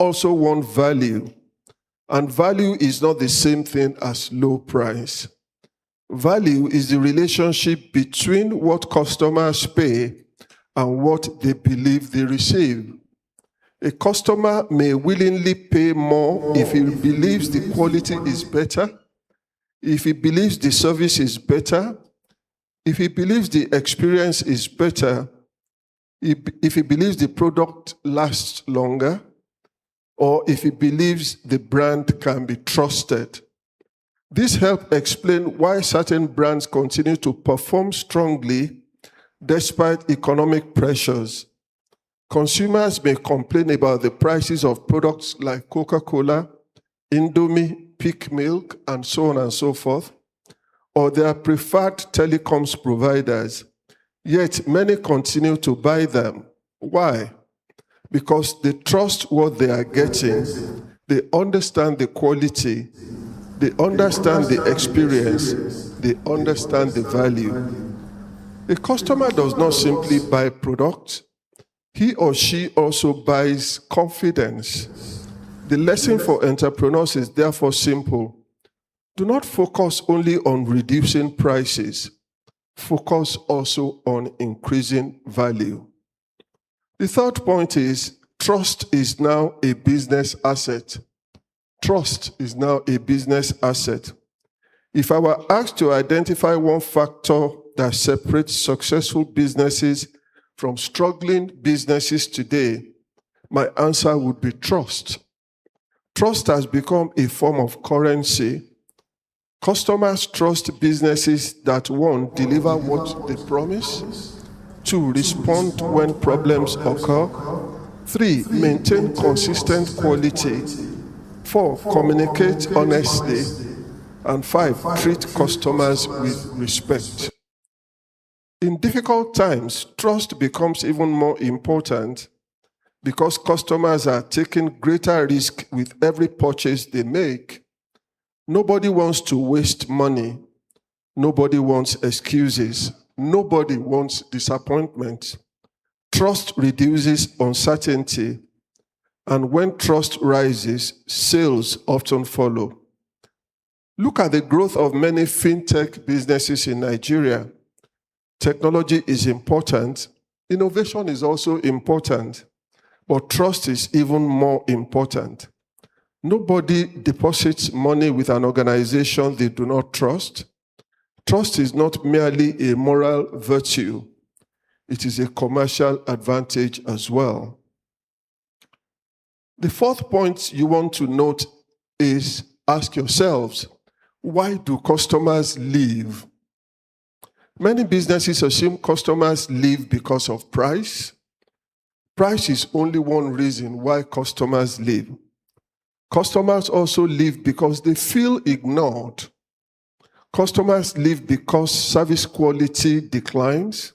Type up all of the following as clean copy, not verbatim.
also want value. And value is not the same thing as low price. Value is the relationship between what customers pay and what they believe they receive. A customer may willingly pay more if he believes the quality is better, if he believes the service is better, if he believes the experience is better, if he believes the product lasts longer, or if he believes the brand can be trusted. This helps explain why certain brands continue to perform strongly despite economic pressures. Consumers may complain about the prices of products like Coca-Cola, Indomie, Peak Milk, and so on and so forth, or their preferred telecoms providers, yet many continue to buy them. Why? Because they trust what they are getting, they understand the quality, they understand the experience, they understand the value. A customer does not simply buy products, he or she also buys confidence. The lesson for entrepreneurs is therefore simple. Do not focus only on reducing prices, focus also on increasing value. The third point is, trust is now a business asset. Trust is now a business asset. If I were asked to identify one factor that separates successful businesses from struggling businesses today, my answer would be trust. Trust has become a form of currency. Customers trust businesses that, one, deliver what they promise, two, respond when problems occur, three, maintain consistent quality, four, communicate honestly, and five, treat customers with respect. In difficult times, trust becomes even more important because customers are taking greater risk with every purchase they make. Nobody wants to waste money. Nobody wants excuses. Nobody wants disappointment. Trust reduces uncertainty, and when trust rises, sales often follow. Look at the growth of many fintech businesses in Nigeria. Technology is important. Innovation is also important. But trust is even more important. Nobody deposits money with an organization they do not trust. Trust is not merely a moral virtue. It is a commercial advantage as well. The fourth point you want to note is, ask yourselves, why do customers leave? Many businesses assume customers leave because of price. Price is only one reason why customers leave. Customers also leave because they feel ignored. Customers leave because service quality declines.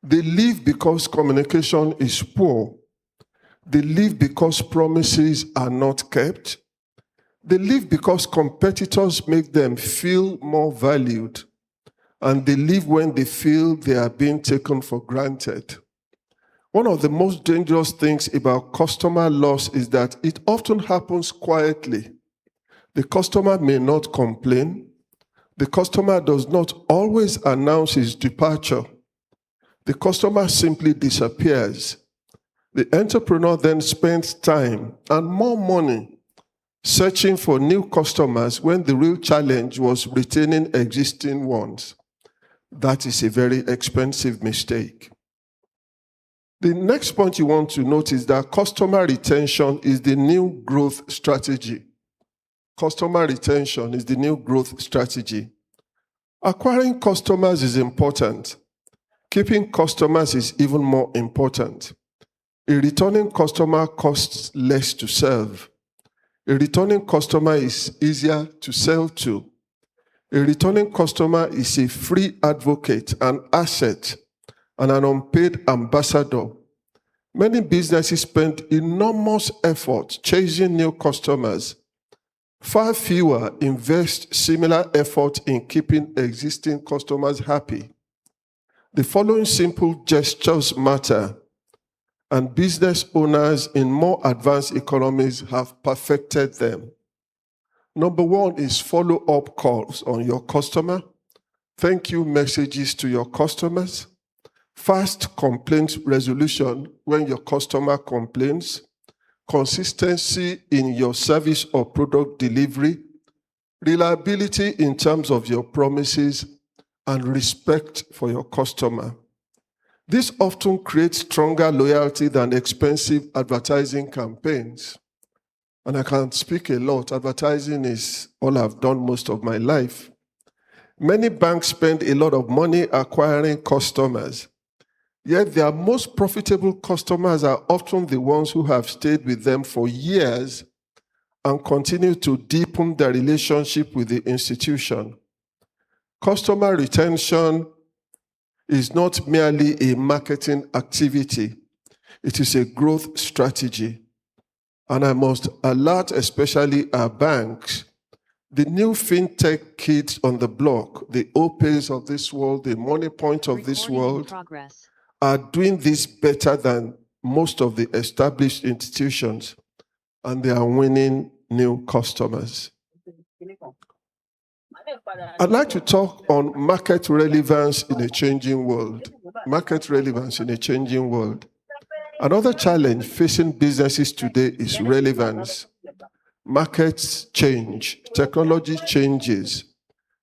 They leave because communication is poor. They leave because promises are not kept. They leave because competitors make them feel more valued. And they leave when they feel they are being taken for granted. One of the most dangerous things about customer loss is that it often happens quietly. The customer may not complain. The customer does not always announce his departure. The customer simply disappears. The entrepreneur then spends time and more money searching for new customers when the real challenge was retaining existing ones. That is a very expensive mistake. The next point you want to note is that customer retention is the new growth strategy. Customer retention is the new growth strategy. Acquiring customers is important. Keeping customers is even more important. A returning customer costs less to serve. A returning customer is easier to sell to. A returning customer is a free advocate, an asset, and an unpaid ambassador. Many businesses spend enormous effort chasing new customers. Far fewer invest similar effort in keeping existing customers happy. The following simple gestures matter. and business owners in more advanced economies have perfected them. Number one is follow-up calls on your customer, thank you messages to your customers, fast complaint resolution when your customer complains, consistency in your service or product delivery, reliability in terms of your promises, and respect for your customer. This often creates stronger loyalty than expensive advertising campaigns. And I can speak a lot. Advertising is all I've done most of my life. Many banks spend a lot of money acquiring customers, yet their most profitable customers are often the ones who have stayed with them for years and continue to deepen their relationship with the institution. Customer retention is not merely a marketing activity, it is a growth strategy. And I must alert especially our banks, the new fintech kids on the block, the OPAs of this world, the Money Point of this world, are doing this better than most of the established institutions, and they are winning new customers. I'd like to talk on market relevance in a changing world. Market relevance in a changing world. Another challenge facing businesses today is relevance. Markets change, technology changes,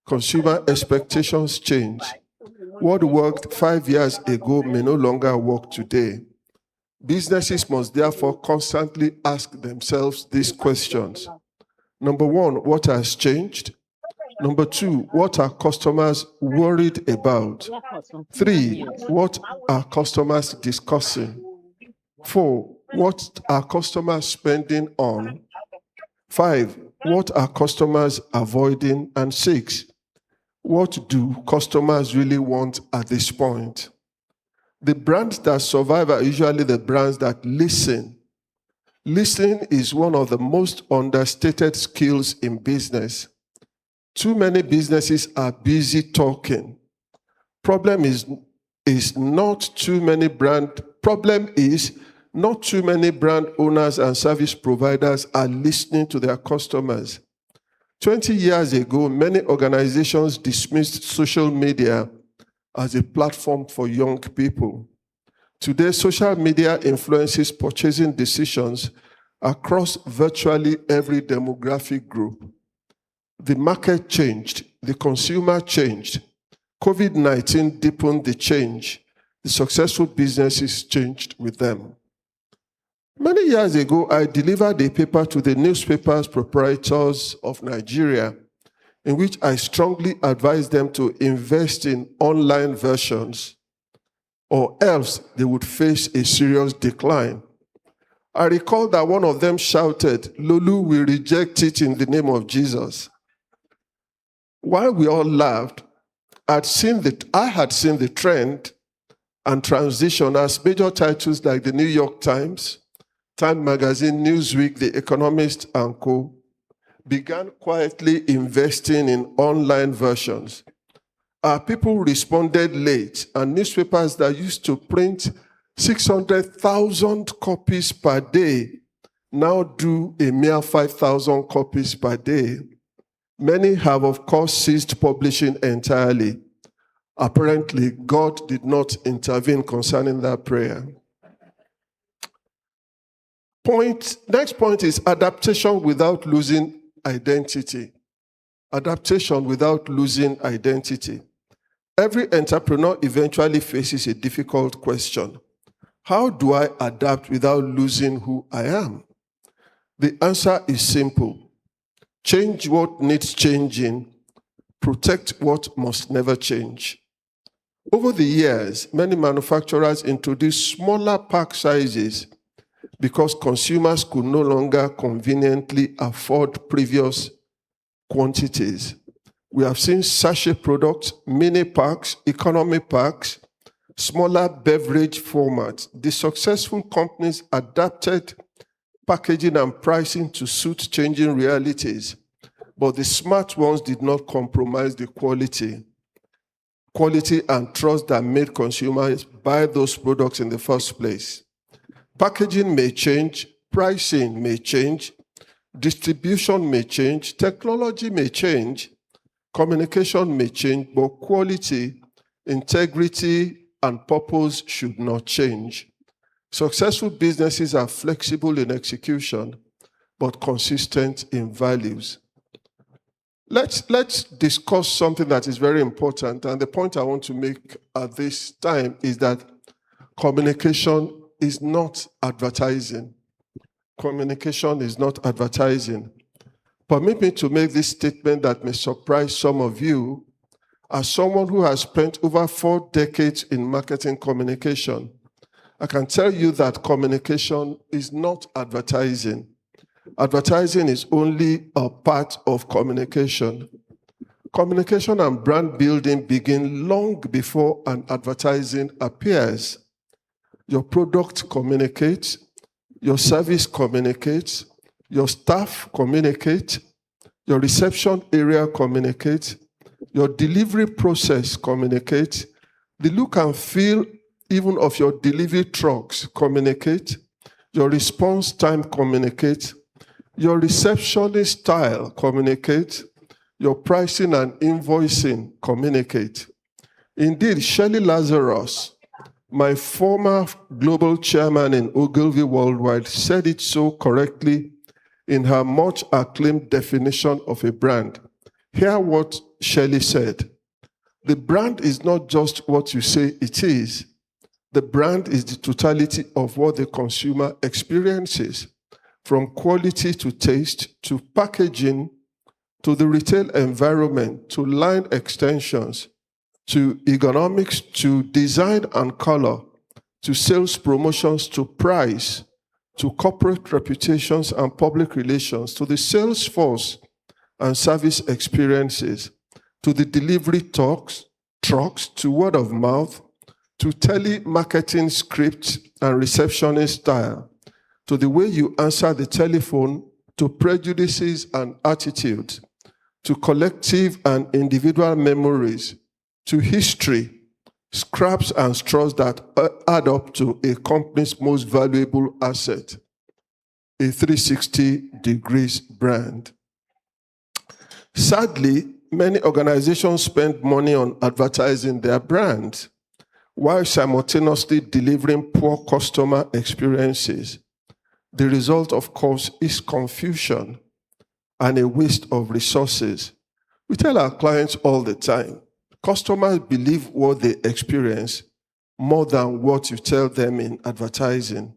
consumer expectations change. What worked 5 years ago may no longer work today. Businesses must therefore constantly ask themselves these questions. Number one, what has changed? Number two, what are customers worried about? 3, what are customers discussing? 4, what are customers spending on? 5, what are customers avoiding? And 6, what do customers really want at this point? The brands that survive are usually the brands that listen. Listening is one of the most understated skills in business. Too many businesses are busy talking. Problem is not too many brand owners and service providers are listening to their customers. 20 years ago, many organizations dismissed social media as a platform for young people. Today, social media influences purchasing decisions across virtually every demographic group. The market changed, the consumer changed. COVID-19 deepened the change. The successful businesses changed with them. Many years ago, I delivered a paper to the newspapers proprietors of Nigeria, in which I strongly advised them to invest in online versions, or else they would face a serious decline. I recall that one of them shouted, "Lulu, we reject it in the name of Jesus." While we all laughed, I had seen the trend and transition as major titles like the New York Times, Time Magazine, Newsweek, The Economist, and Co. began quietly investing in online versions. Our people responded late, and newspapers that used to print 600,000 copies per day now do a mere 5,000 copies per day. Many have, of course, ceased publishing entirely. Apparently, God did not intervene concerning that prayer. Next point is adaptation without losing identity. Adaptation without losing identity. Every entrepreneur eventually faces a difficult question. How do I adapt without losing who I am? The answer is simple. Change what needs changing. Protect what must never change. Over the years, many manufacturers introduced smaller pack sizes because consumers could no longer conveniently afford previous quantities. We have seen sachet products, mini packs, economy packs, smaller beverage formats. The successful companies adapted packaging and pricing to suit changing realities, but the smart ones did not compromise the quality and trust that made consumers buy those products in the first place. Packaging may change, pricing may change, distribution may change, technology may change, communication may change, but quality, integrity, and purpose should not change. Successful businesses are flexible in execution, but consistent in values. Let's discuss something that is very important, and the point I want to make at this time is that communication is not advertising. Communication is not advertising. Permit me to make this statement that may surprise some of you. As someone who has spent over 4 decades in marketing communication, I can tell you that communication is not advertising. Advertising is only a part of communication. Communication and brand building begin long before an advertising appears. Your product communicates, your service communicates, your staff communicates, your reception area communicates, your delivery process communicates, the look and feel even of your delivery trucks communicate, your response time communicates, your receptionist style communicates, your pricing and invoicing communicate. Indeed, Shirley Lazarus, my former global chairman in Ogilvy Worldwide, said it so correctly in her much acclaimed definition of a brand. Hear what Shirley said. The brand is not just what you say it is. The brand is the totality of what the consumer experiences, from quality to taste, to packaging, to the retail environment, to line extensions, to ergonomics, to design and color, to sales promotions, to price, to corporate reputations and public relations, to the sales force and service experiences, to the delivery trucks, to word of mouth, to telemarketing scripts and receptionist style, to the way you answer the telephone, to prejudices and attitudes, to collective and individual memories, to history, scraps and straws that add up to a company's most valuable asset, a 360 degrees brand. Sadly, many organizations spend money on advertising their brand while simultaneously delivering poor customer experiences. The result, of course, is confusion and a waste of resources. We tell our clients all the time, customers believe what they experience more than what you tell them in advertising.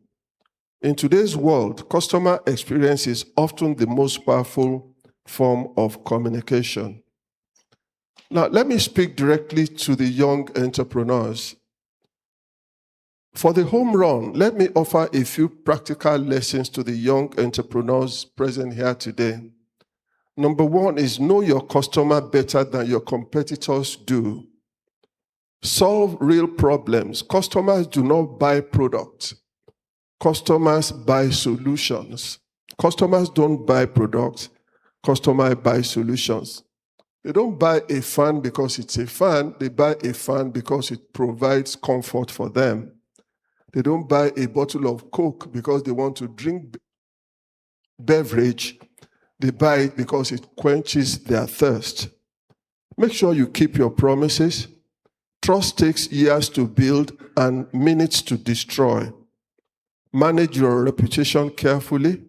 In today's world, customer experience is often the most powerful form of communication. Now, let me speak directly to the young entrepreneurs. For the home run, let me offer a few practical lessons to the young entrepreneurs present here today. Number 1 is know your customer better than your competitors do. Solve real problems. Customers do not buy products. Customers buy solutions. Customers don't buy products. Customers buy solutions. They don't buy a fan because it's a fan. They buy a fan because it provides comfort for them. They don't buy a bottle of Coke because they want to drink beverage. They buy it because it quenches their thirst. Make sure you keep your promises. Trust takes years to build and minutes to destroy. Manage your reputation carefully.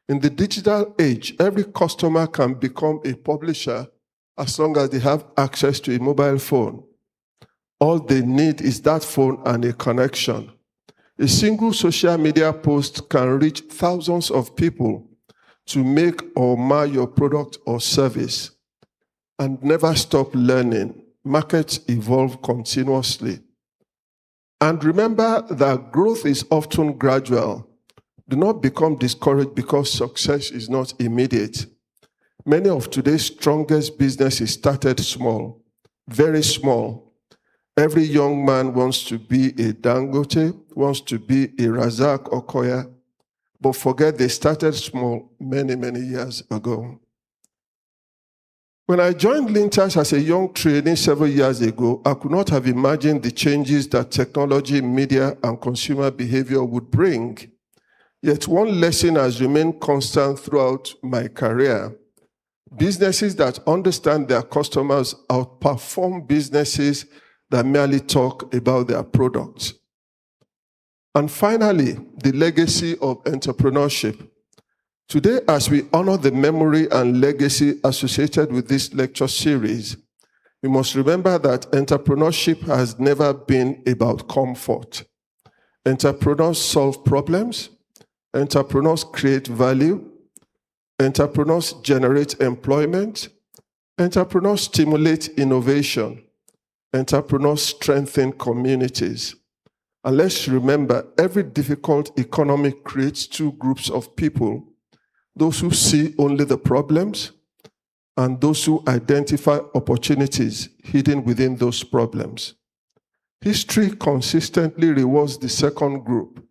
In the digital age, every customer can become a publisher as long as they have access to a mobile phone. All they need is that phone and a connection. A single social media post can reach thousands of people to make or mar your product or service. And never stop learning. Markets evolve continuously. And remember that growth is often gradual. Do not become discouraged because success is not immediate. Many of today's strongest businesses started small, very small. Every young man wants to be a Dangote, wants to be a Razak Okoya, but forget they started small many, many years ago. When I joined Lintas as a young trainee several years ago, I could not have imagined the changes that technology, media, and consumer behavior would bring. Yet one lesson has remained constant throughout my career. Businesses that understand their customers outperform businesses that merely talk about their products. And finally, the legacy of entrepreneurship. Today, as we honor the memory and legacy associated with this lecture series, we must remember that entrepreneurship has never been about comfort. Entrepreneurs solve problems, entrepreneurs create value, entrepreneurs generate employment, entrepreneurs stimulate innovation, entrepreneurs strengthen communities. And let's remember, every difficult economy creates two groups of people: those who see only the problems and those who identify opportunities hidden within those problems. History consistently rewards the second group.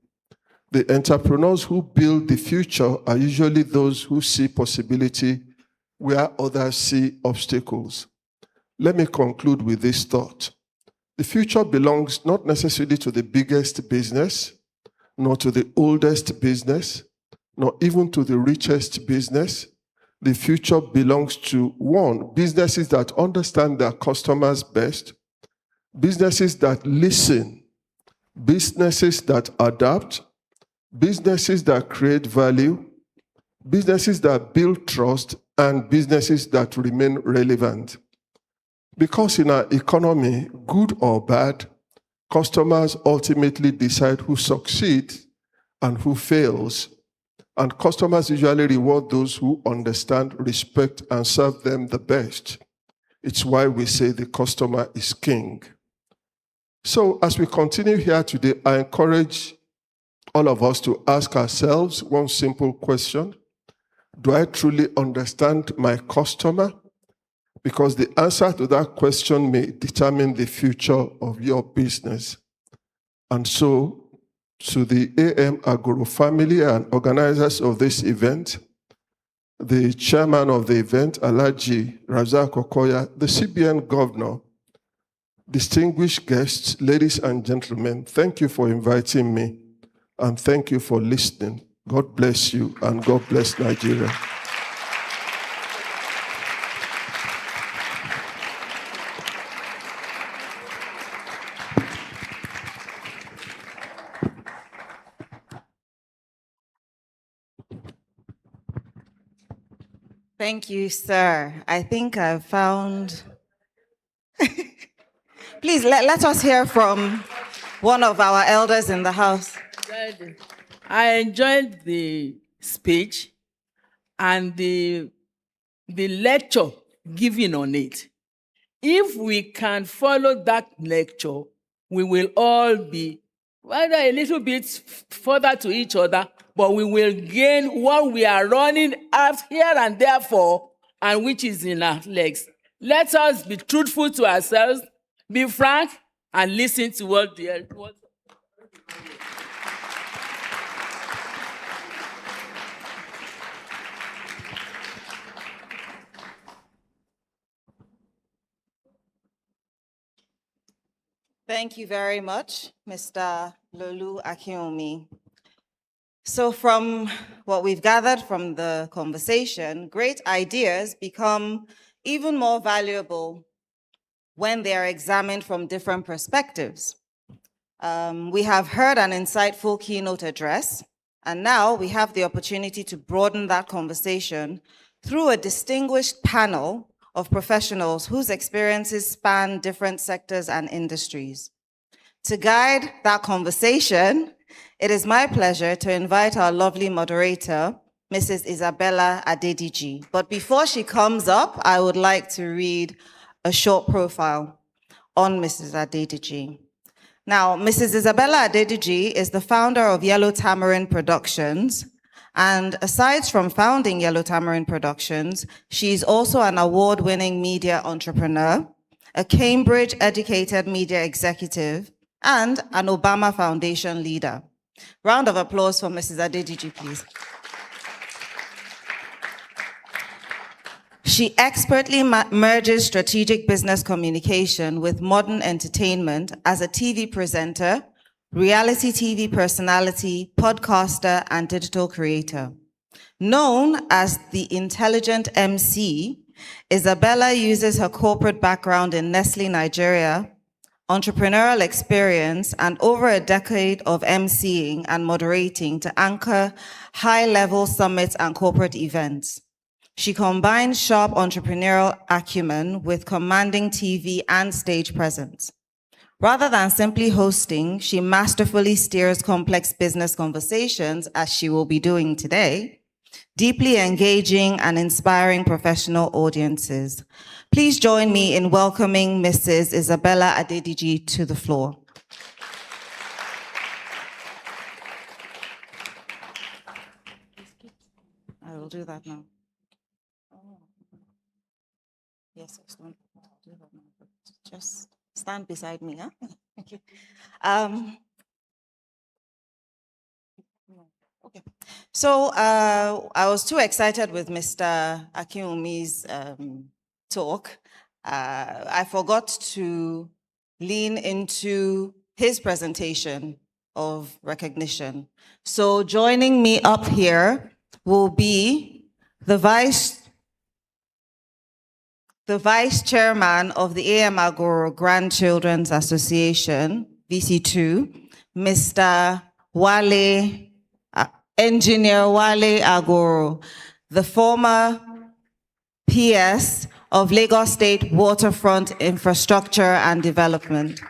The entrepreneurs who build the future are usually those who see possibility where others see obstacles. Let me conclude with this thought. The future belongs not necessarily to the biggest business, nor to the oldest business, nor even to the richest business. The future belongs to, one, businesses that understand their customers best, businesses that listen, businesses that adapt, businesses that create value, businesses that build trust, and businesses that remain relevant. Because in our economy, good or bad, customers ultimately decide who succeeds and who fails. And customers usually reward those who understand, respect, and serve them the best. It's why we say the customer is king. So as we continue here today, I encourage all of us to ask ourselves one simple question: do I truly understand my customer? Because the answer to that question may determine the future of your business. And so, to the AM Agoro family and organizers of this event, the chairman of the event, Alhaji Razak Okoya, the CBN governor, distinguished guests, ladies and gentlemen, thank you for inviting me, and thank you for listening. God bless you, and God bless Nigeria. Thank you, sir. I think I've found... Please, let us hear from one of our elders in the house. I enjoyed the speech and the lecture given on it. If we can follow that lecture, we will all be rather a little bit further to each other, but we will gain what we are running out here and there for, and which is in our legs. Let us be truthful to ourselves, be frank, and listen to what the... Thank you very much, Mr. Lolu Akinwumi. So from what we've gathered from the conversation, great ideas become even more valuable when they are examined from different perspectives. We have heard an insightful keynote address, and now we have the opportunity to broaden that conversation through a distinguished panel of professionals whose experiences span different sectors and industries. To guide that conversation, it is my pleasure to invite our lovely moderator, Mrs. Isabella Adediji. But before she comes up, I would like to read a short profile on Mrs. Adediji. Now, Mrs. Isabella Adediji is the founder of Yellow Tamarind Productions, and aside from founding Yellow Tamarind Productions, she's also an award-winning media entrepreneur, a Cambridge-educated media executive, and an Obama Foundation leader. Round of applause for Mrs. Adediji, please. She expertly merges strategic business communication with modern entertainment as a TV presenter, reality TV personality, podcaster, and digital creator. Known as the intelligent MC, Isabella uses her corporate background in Nestle Nigeria, entrepreneurial experience, and over a decade of MCing and moderating to anchor high-level summits and corporate events. She combines sharp entrepreneurial acumen with commanding TV and stage presence. Rather than simply hosting, she masterfully steers complex business conversations, as she will be doing today, deeply engaging and inspiring professional audiences. Please join me in welcoming Mrs. Isabella Adediji to the floor. I will do that now. Yes, I'll do that now. Just stand beside me, huh? Okay. Okay. So I was too excited with Mr. Akiumi's talk. I forgot to lean into his presentation of recognition. So joining me up here will be the Vice Chairman of the Agoro Grandchildren's Association, VC2, Mr. Engineer Wale Agoro, the former PS of Lagos State Waterfront Infrastructure and Development.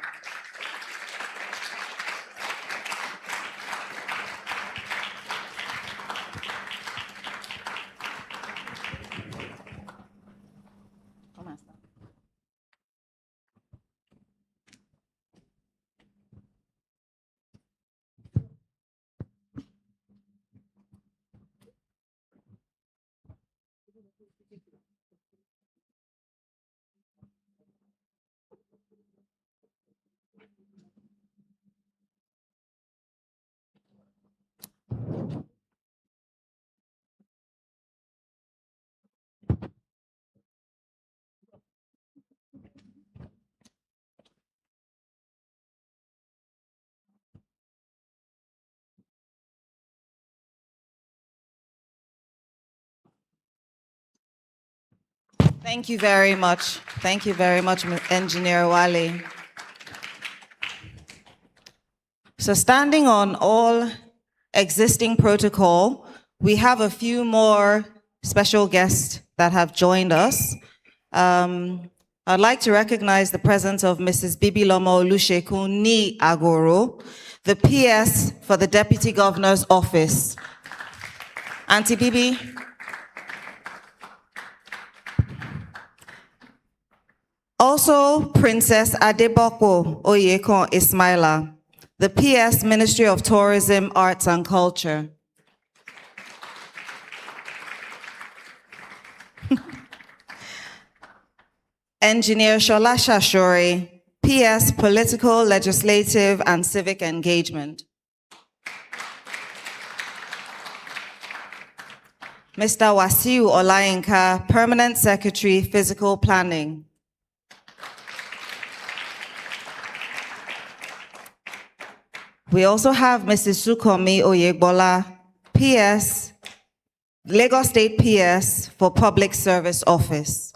Thank you very much. Thank you very much, Engineer Wale. So standing on all existing protocol, we have a few more special guests that have joined us. I'd like to recognize the presence of Mrs. Bibilomo Olusekun Ni Agoro, the PS for the Deputy Governor's Office. Auntie Bibi. Also, Princess Adeboko Oyekon Ismaila, the PS Ministry of Tourism, Arts and Culture. Engineer Shola Shashori, PS Political, Legislative and Civic Engagement. Mr. Wasiu Olayinka, Permanent Secretary, Physical Planning. We also have Mrs. Sukomi Oyegbola, PS, Lagos State PS for Public Service Office.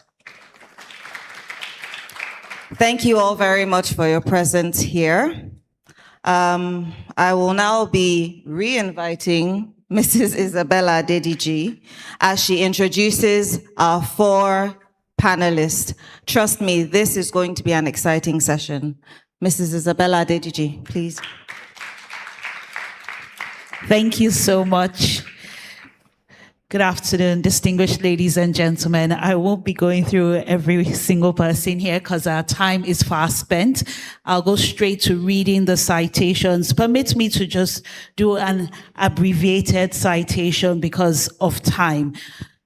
Thank you all very much for your presence here. I will now be re-inviting Mrs. Isabella Adediji as she introduces our 4 panelists. Trust me, this is going to be an exciting session. Mrs. Isabella Adediji, please. Thank you so much. Good afternoon, distinguished ladies and gentlemen. I won't be going through every single person here because our time is fast spent. I'll go straight to reading the citations. Permit me to just do an abbreviated citation because of time.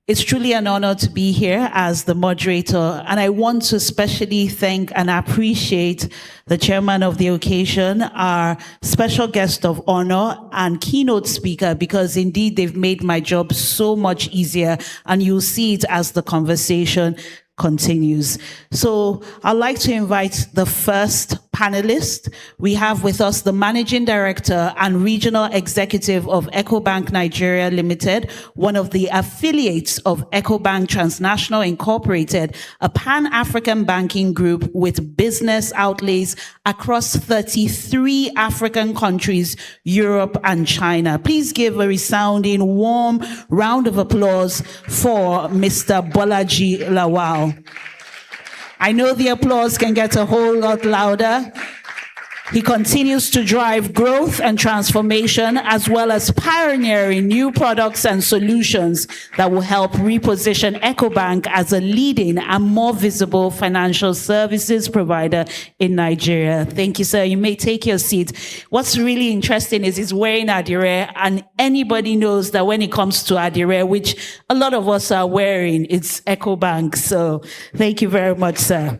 It's truly an honor to be here as the moderator, and I want to especially thank and appreciate the chairman of the occasion, our special guest of honor and keynote speaker, because indeed they've made my job so much easier, and you'll see it as the conversation continues. So I'd like to invite the first panelist. We have with us the Managing Director and Regional Executive of EcoBank Nigeria Limited, one of the affiliates of EcoBank Transnational Incorporated, a pan-African banking group with business outlays across 33 African countries, Europe and China. Please give a resounding warm round of applause for Mr. Bolaji Lawal. I know the applause can get a whole lot louder. He continues to drive growth and transformation, as well as pioneering new products and solutions that will help reposition EcoBank as a leading and more visible financial services provider in Nigeria. Thank you, sir. You may take your seat. What's really interesting is he's wearing adire, and anybody knows that when it comes to adire, which a lot of us are wearing, it's EcoBank. So thank you very much, sir.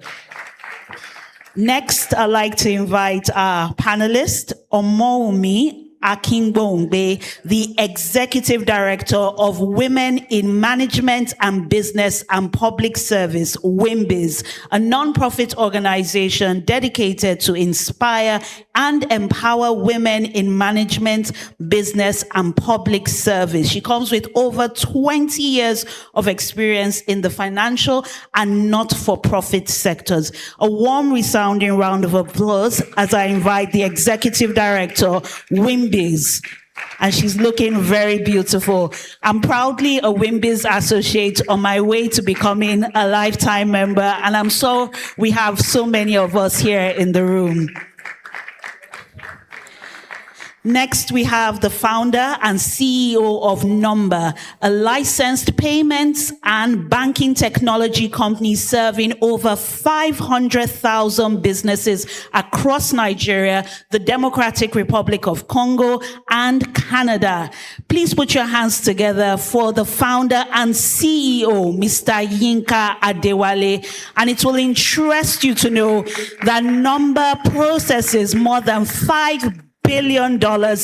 Next, I'd like to invite our panelist, Omoumi Akingbongbe, the Executive Director of Women in Management and Business and Public Service, WIMBIS, a non-profit organization dedicated to inspire and empower women in management, business, and public service. She comes with over 20 years of experience in the financial and not-for-profit sectors. A warm, resounding round of applause as I invite the Executive Director, WIMBIS. And she's looking very beautiful. I'm proudly a WIMBIS associate on my way to becoming a lifetime member, and I'm so we have so many of us here in the room. Next, we have the founder and CEO of Number, a licensed payments and banking technology company serving over 500,000 businesses across Nigeria, the Democratic Republic of Congo, and Canada. Please put your hands together for the founder and CEO, Mr. Yinka Adewale. And it will interest you to know that Number processes more than $5 billion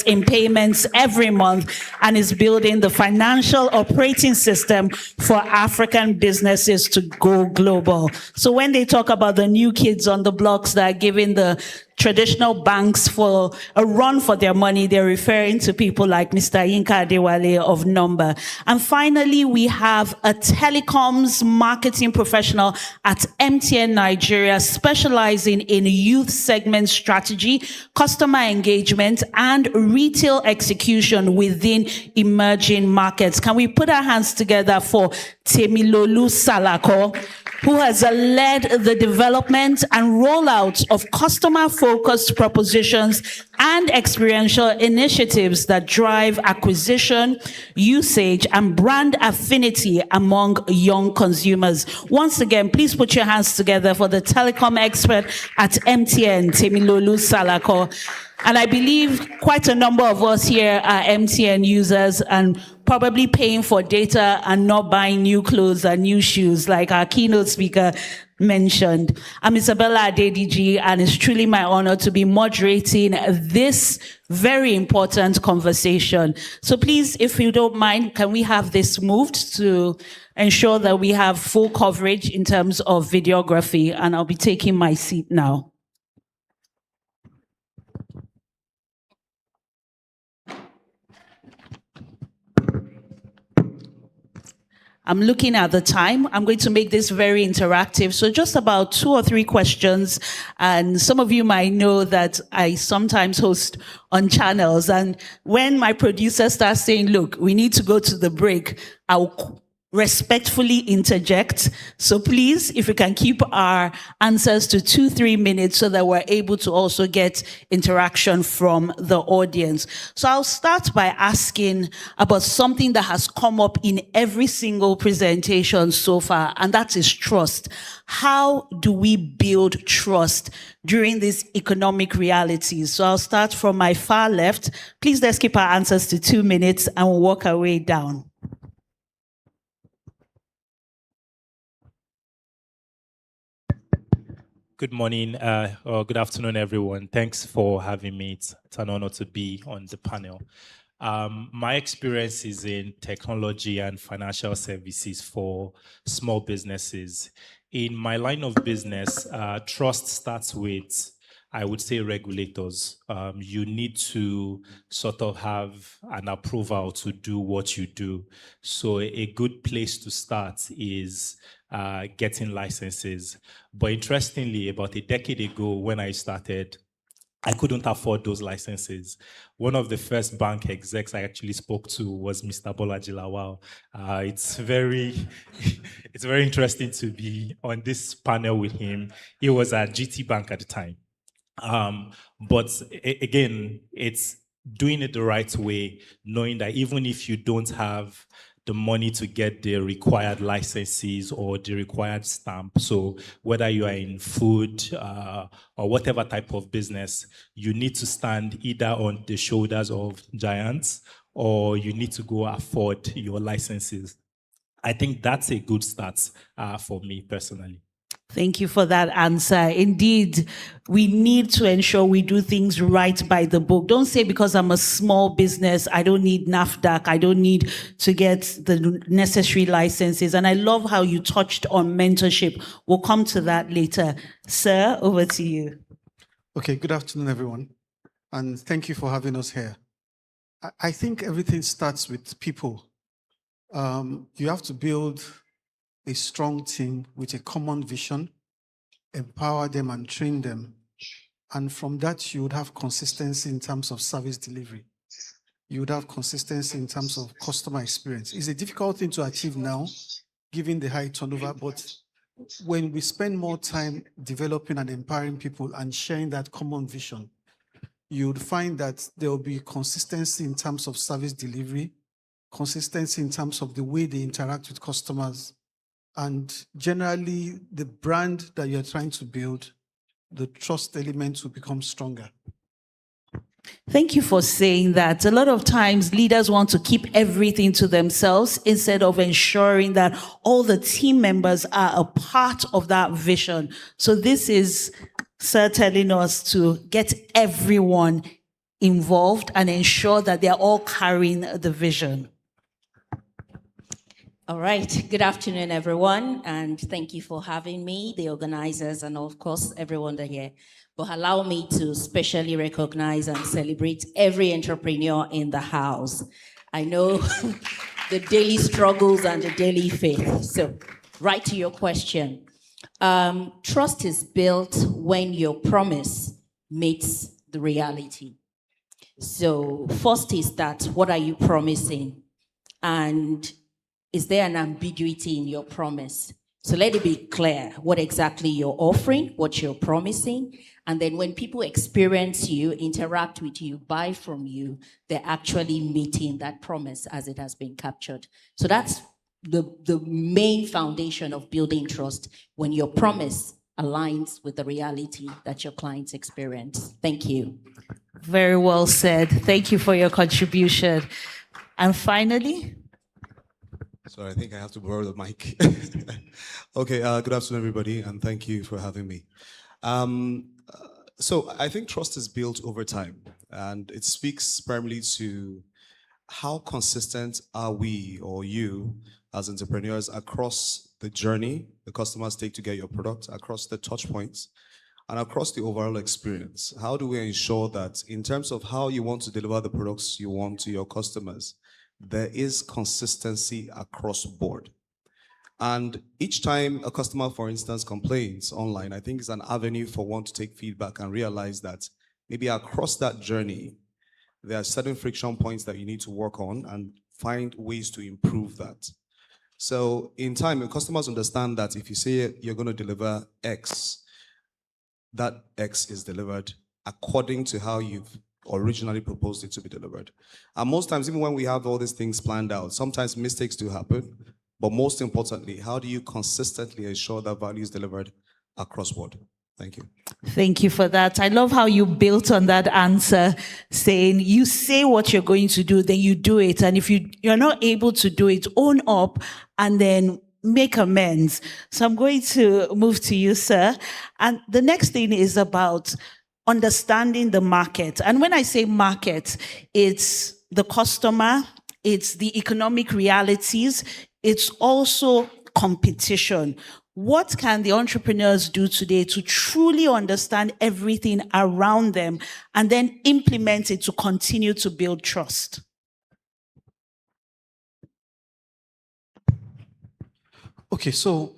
in payments every month and is building the financial operating system for African businesses to go global. So when they talk about the new kids on the blocks that are giving the traditional banks for a run for their money, they're referring to people like Mr. Yinka Adewale of Number. And finally, we have a telecoms marketing professional at MTN Nigeria, specializing in youth segment strategy, customer engagement, and retail execution within emerging markets. Can we put our hands together for Temilolu Salako, who has led the development and rollout of customer-focused propositions and experiential initiatives that drive acquisition, usage, and brand affinity among young consumers. Once again, please put your hands together for the telecom expert at MTN, Temilolu Salako. And I believe quite a number of us here are MTN users and probably paying for data and not buying new clothes and new shoes, like our keynote speaker mentioned. I'm Isabella Adediji, and it's truly my honor to be moderating this very important conversation. So please, if you don't mind, can we have this moved to ensure that we have full coverage in terms of videography? And I'll be taking my seat now. I'm looking at the time. I'm going to make this very interactive. So just about 2 or 3 questions. And some of you might know that I sometimes host on channels. And when my producer starts saying, look, we need to go to the break, I'll respectfully interject. So please, if we can keep our answers to 2-3 minutes so that we're able to also get interaction from the audience. So I'll start by asking about something that has come up in every single presentation so far, and that is trust. How do we build trust during these economic realities? So I'll start from my far left. Please let's keep our answers to 2 minutes and we'll work our way down. Good morning or good afternoon, everyone. Thanks for having me. It's an honor to be on the panel. My experience is in technology and financial services for small businesses. In my line of business, trust starts with, I would say, regulators. You need to sort of have an approval to do what you do. So a good place to start is getting licenses. But interestingly, about a decade ago when I started, I couldn't afford those licenses. One of the first bank execs I actually spoke to was Mr. Bolaji Lawal. It's very interesting to be on this panel with him. He was at GT Bank at the time. But again, it's doing it the right way, knowing that even if you don't have the money to get the required licenses or the required stamp. So whether you are in food or whatever type of business, you need to stand either on the shoulders of giants or you need to go afford your licenses. I think that's a good start for me personally. Thank you for that answer. Indeed, we need to ensure we do things right by the book. Don't say because I'm a small business, I don't need NAFDAC, I don't need to get the necessary licenses. And I love how you touched on mentorship. We'll come to that later. Sir, over to you. Okay, good afternoon, everyone. And thank you for having us here. I think everything starts with people. You have to build a strong team with a common vision, empower them and train them. And from that, you would have consistency in terms of service delivery. You would have consistency in terms of customer experience. It's a difficult thing to achieve now, given the high turnover, but when we spend more time developing and empowering people and sharing that common vision, you would find that there will be consistency in terms of service delivery, consistency in terms of the way they interact with customers, and generally, the brand that you're trying to build, the trust elements will become stronger. Thank you for saying that. A lot of times, leaders want to keep everything to themselves instead of ensuring that all the team members are a part of that vision. So this is Sir telling us to get everyone involved and ensure that they're all carrying the vision. All right. Good afternoon, everyone, and thank you for having me, the organizers, and of course, everyone that here. But allow me to specially recognize and celebrate every entrepreneur in the house. I know the daily struggles and the daily faith. So, right to your question. Trust is built when your promise meets the reality. So, first is that, what are you promising? And is there an ambiguity in your promise? So let it be clear what exactly you're offering, what you're promising. And then when people experience you, interact with you, buy from you, they're actually meeting that promise as it has been captured. So that's the main foundation of building trust, when your promise aligns with the reality that your clients experience. Thank you. Very well said. Thank you for your contribution. And finally, Sorry, I think I have to borrow the mic. Okay, good afternoon, everybody, and thank you for having me. So I think trust is built over time, and it speaks primarily to how consistent are we or you as entrepreneurs across the journey the customers take to get your product, across the touch points, and across the overall experience. How do we ensure that in terms of how you want to deliver the products you want to your customers, there is consistency across board? And each time a customer, for instance, complains online, I think it's an avenue for one to take feedback and realize that maybe across that journey, there are certain friction points that you need to work on and find ways to improve that. So in time, when customers understand that if you say you're going to deliver X, that X is delivered according to how you've originally proposed it to be delivered. And most times, even when we have all these things planned out, sometimes mistakes do happen. But most importantly, how do you consistently ensure that value is delivered across board? Thank you. thank you for that. I love how you built on that answer, saying you say what you're going to do, then you do it. And if you're not able to do it, own up and then make amends. So I'm going to move to you, sir. And the next thing is about understanding the market. And when I say market, it's the customer, it's the economic realities, it's also competition. What can the entrepreneurs do today to truly understand everything around them and then implement it to continue to build trust? Okay, so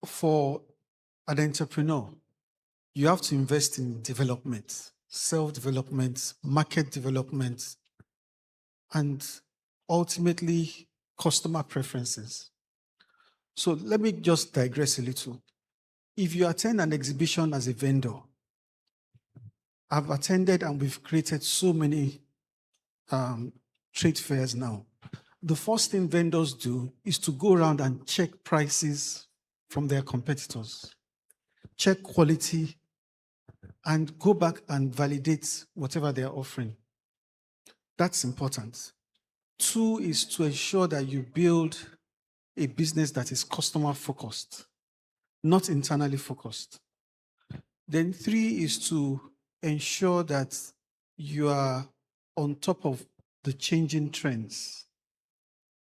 for an entrepreneur, you have to invest in development, self-development, market development, and ultimately customer preferences. So let me just digress a little. If you attend an exhibition as a vendor, I've attended and we've created so many trade fairs now. The first thing vendors do is to go around and check prices from their competitors, check quality, and go back and validate whatever they're offering. That's important. 2 is to ensure that you build a business that is customer focused, not internally focused. Then 3 is to ensure that you are on top of the changing trends.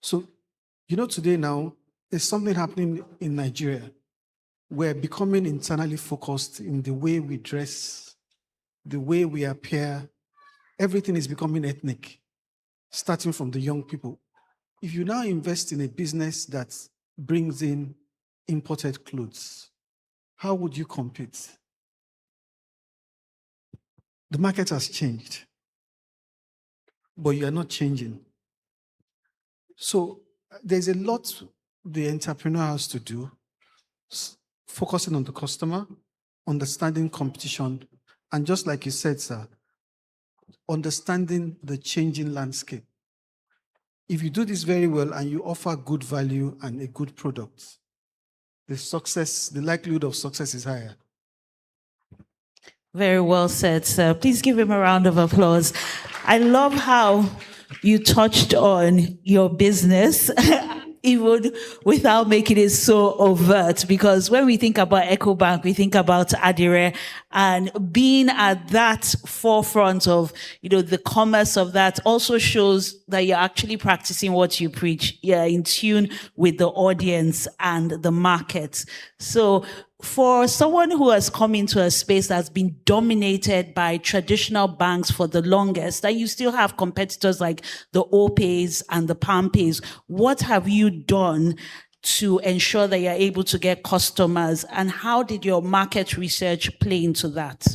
So, today now, there's something happening in Nigeria. We're becoming internally focused in the way we dress, the way we appear. Everything is becoming ethnic, starting from the young people. If you now invest in a business that brings in imported clothes, how would you compete? The market has changed, but you are not changing. So there's a lot the entrepreneur has to do, focusing on the customer, understanding competition, and just like you said, sir, understanding the changing landscape. If you do this very well and you offer good value and a good product, the likelihood of success is higher. Very well said, sir. Please give him a round of applause. I love how you touched on your business, even without making it so overt, because when we think about EcoBank, we think about Adire, and being at that forefront of, the commerce of that also shows that you're actually practicing what you preach. You're in tune with the audience and the market. So for someone who has come into a space that's been dominated by traditional banks for the longest, that you still have competitors like the OPays and the PalmPays, what have you done to ensure that you're able to get customers, and how did your market research play into that?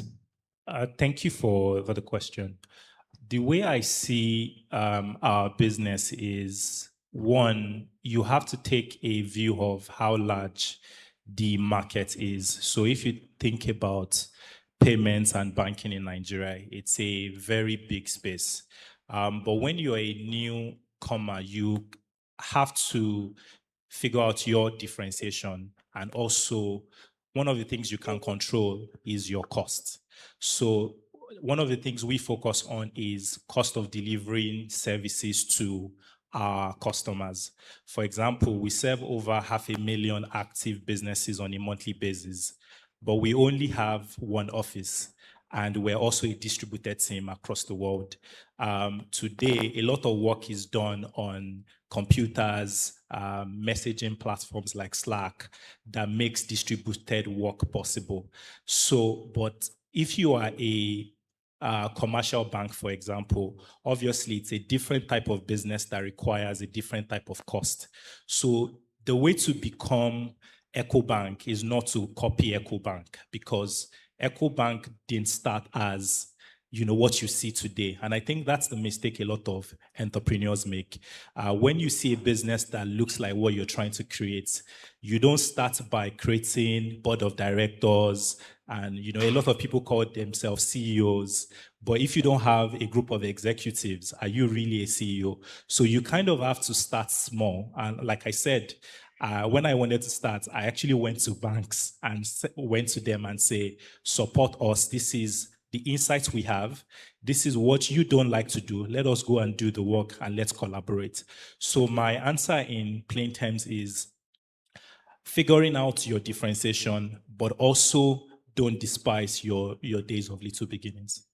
Thank you for the question. The way I see our business is, one, you have to take a view of how large the market is. So if you think about payments and banking in Nigeria, it's a very big space. But when you're a newcomer, you have to figure out your differentiation. And also, one of the things you can control is your cost. So one of the things we focus on is cost of delivering services to our customers. For example, we serve over 500,000 active businesses on a monthly basis, but we only have one office, and we're also a distributed team across the world. Today, a lot of work is done on computers, messaging platforms like Slack that makes distributed work possible. So, but if you are a commercial bank, for example, obviously it's a different type of business that requires a different type of cost. So the way to become EcoBank is not to copy EcoBank, because EcoBank didn't start as what you see today. And I think that's the mistake a lot of entrepreneurs make. When you see a business that looks like what you're trying to create, you don't start by creating board of directors, and a lot of people call themselves CEOs. But if you don't have a group of executives, are you really a CEO? So you kind of have to start small. And like I said, when I wanted to start, I actually went to banks and went to them and say, support us. This is the insights we have. This is what you don't like to do. Let us go and do the work, and let's collaborate. So my answer in plain terms is, figuring out your differentiation, but also don't despise your days of little beginnings.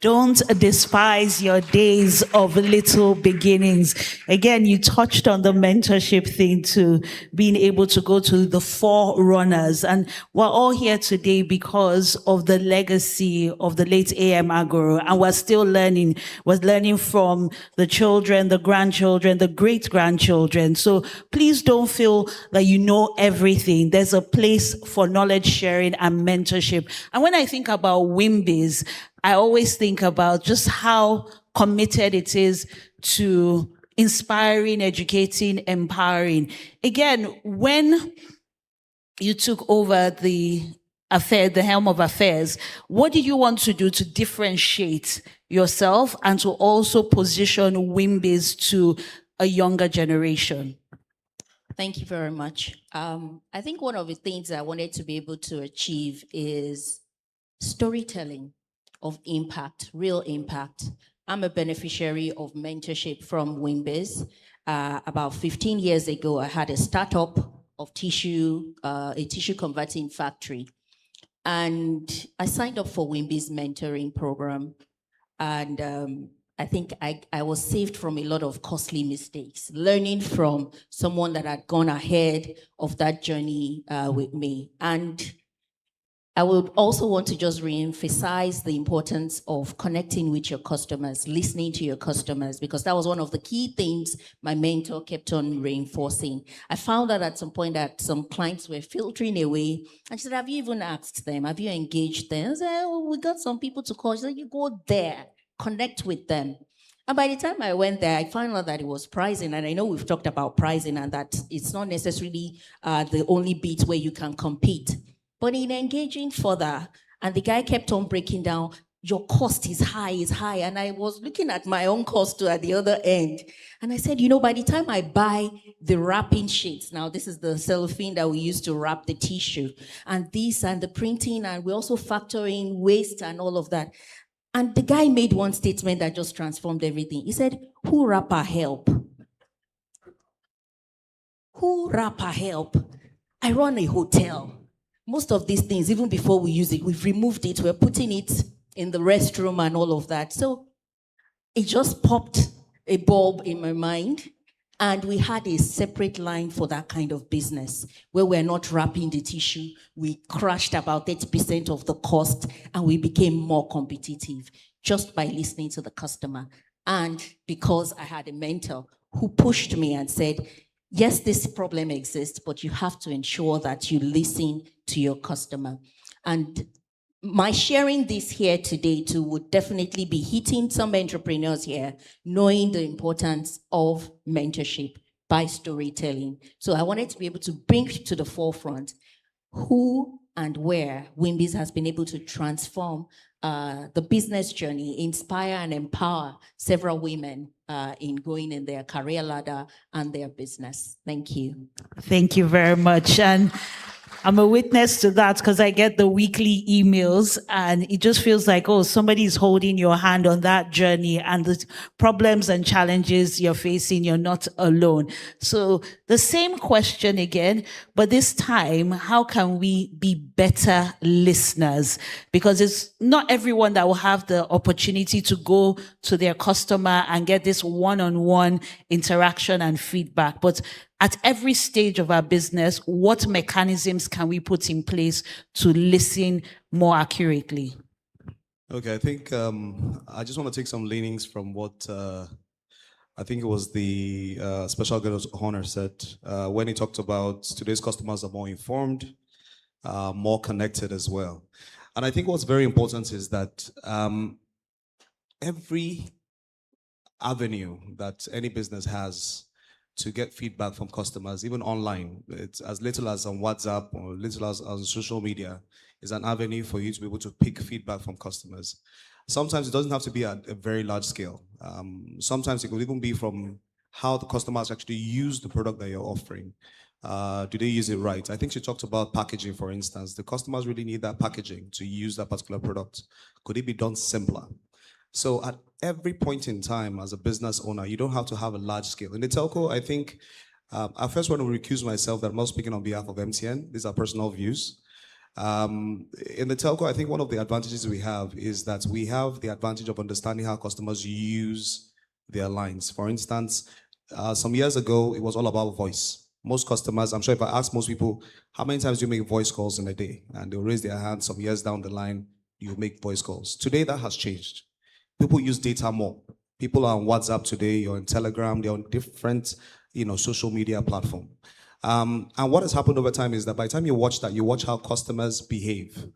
Don't despise your days of little beginnings. Again, you touched on the mentorship thing too, being able to go to the forerunners. And we're all here today because of the legacy of the late A.M. Agoro. And we're still learning. We're learning from the children, the grandchildren, the great-grandchildren. So please don't feel that you know everything. There's a place for knowledge sharing and mentorship. And when I think about WIMBIZ, I always think about just how committed it is to inspiring, educating, empowering. Again, when you took over the helm of affairs, what did you want to do to differentiate yourself and to also position WIMBIZ to a younger generation? Thank you very much. I think one of the things I wanted to be able to achieve is storytelling of impact, real impact. I'm a beneficiary of mentorship from WIMBIZ. About 15 years ago, I had a startup of tissue, a tissue converting factory. And I signed up for WIMBIZ mentoring program. And I think I was saved from a lot of costly mistakes, learning from someone that had gone ahead of that journey with me. And I would also want to just re-emphasize the importance of connecting with your customers, listening to your customers, because that was one of the key things my mentor kept on reinforcing. I found out at some point that some clients were filtering away. And she said, have you even asked them? Have you engaged them? I said, oh, we got some people to call. She said, you go there, connect with them. And by the time I went there, I found out that it was pricing. And I know we've talked about pricing and that it's not necessarily the only bit where you can compete. But in engaging further, and the guy kept on breaking down, your cost is high. And I was looking at my own cost too at the other end. And I said, by the time I buy the wrapping sheets, now this is the cellophane that we use to wrap the tissue, and this and the printing, and we also factor in waste and all of that. And the guy made one statement that just transformed everything. He said, who wrapper help? Who wrapper help? I run a hotel. Most of these things, even before we use it, we've removed it, we're putting it in the restroom and all of that. So it just popped a bulb in my mind. And we had a separate line for that kind of business where we're not wrapping the tissue. We crashed about 30% of the cost and we became more competitive just by listening to the customer. And because I had a mentor who pushed me and said, yes, this problem exists, but you have to ensure that you listen to your customer. And my sharing this here today too would definitely be hitting some entrepreneurs here, knowing the importance of mentorship by storytelling. So I wanted to be able to bring to the forefront who and where WIMBIZ has been able to transform the business journey, inspire and empower several women in going in their career ladder and their business. Thank you. Thank you very much. And I'm a witness to that because I get the weekly emails and it just feels like, oh, somebody's holding your hand on that journey and the problems and challenges you're facing, you're not alone. So the same question again, but this time, how can we be better listeners? Because it's not everyone that will have the opportunity to go to their customer and get this one-on-one interaction and feedback. But at every stage of our business, what mechanisms can we put in place to listen more accurately? Okay, I think I just want to take some leanings from what I think it was the Special Guest of Honor said when he talked about today's customers are more informed, more connected as well. And I think what's very important is that every avenue that any business has to get feedback from customers, even online, it's as little as on WhatsApp or little as on social media, is an avenue for you to be able to pick feedback from customers. Sometimes it doesn't have to be at a very large scale. Sometimes it could even be from how the customers actually use the product that you're offering. Do they use it right? I think she talked about packaging, for instance. The customers really need that packaging to use that particular product. Could it be done simpler? So at every point in time as a business owner, you don't have to have a large scale. In the telco, I think I first want to recuse myself that I'm not speaking on behalf of MTN. These are personal views. In the telco, I think one of the advantages we have is that we have the advantage of understanding how customers use their lines. For instance, some years ago, it was all about voice. Most customers, I'm sure if I ask most people, how many times do you make voice calls in a day? And they'll raise their hand. Some years down the line, you make voice calls. Today, that has changed. People use data more. People are on WhatsApp today, you're on Telegram, they're on different, social media platform. And what has happened over time is that by the time you watch that, you watch how customers behave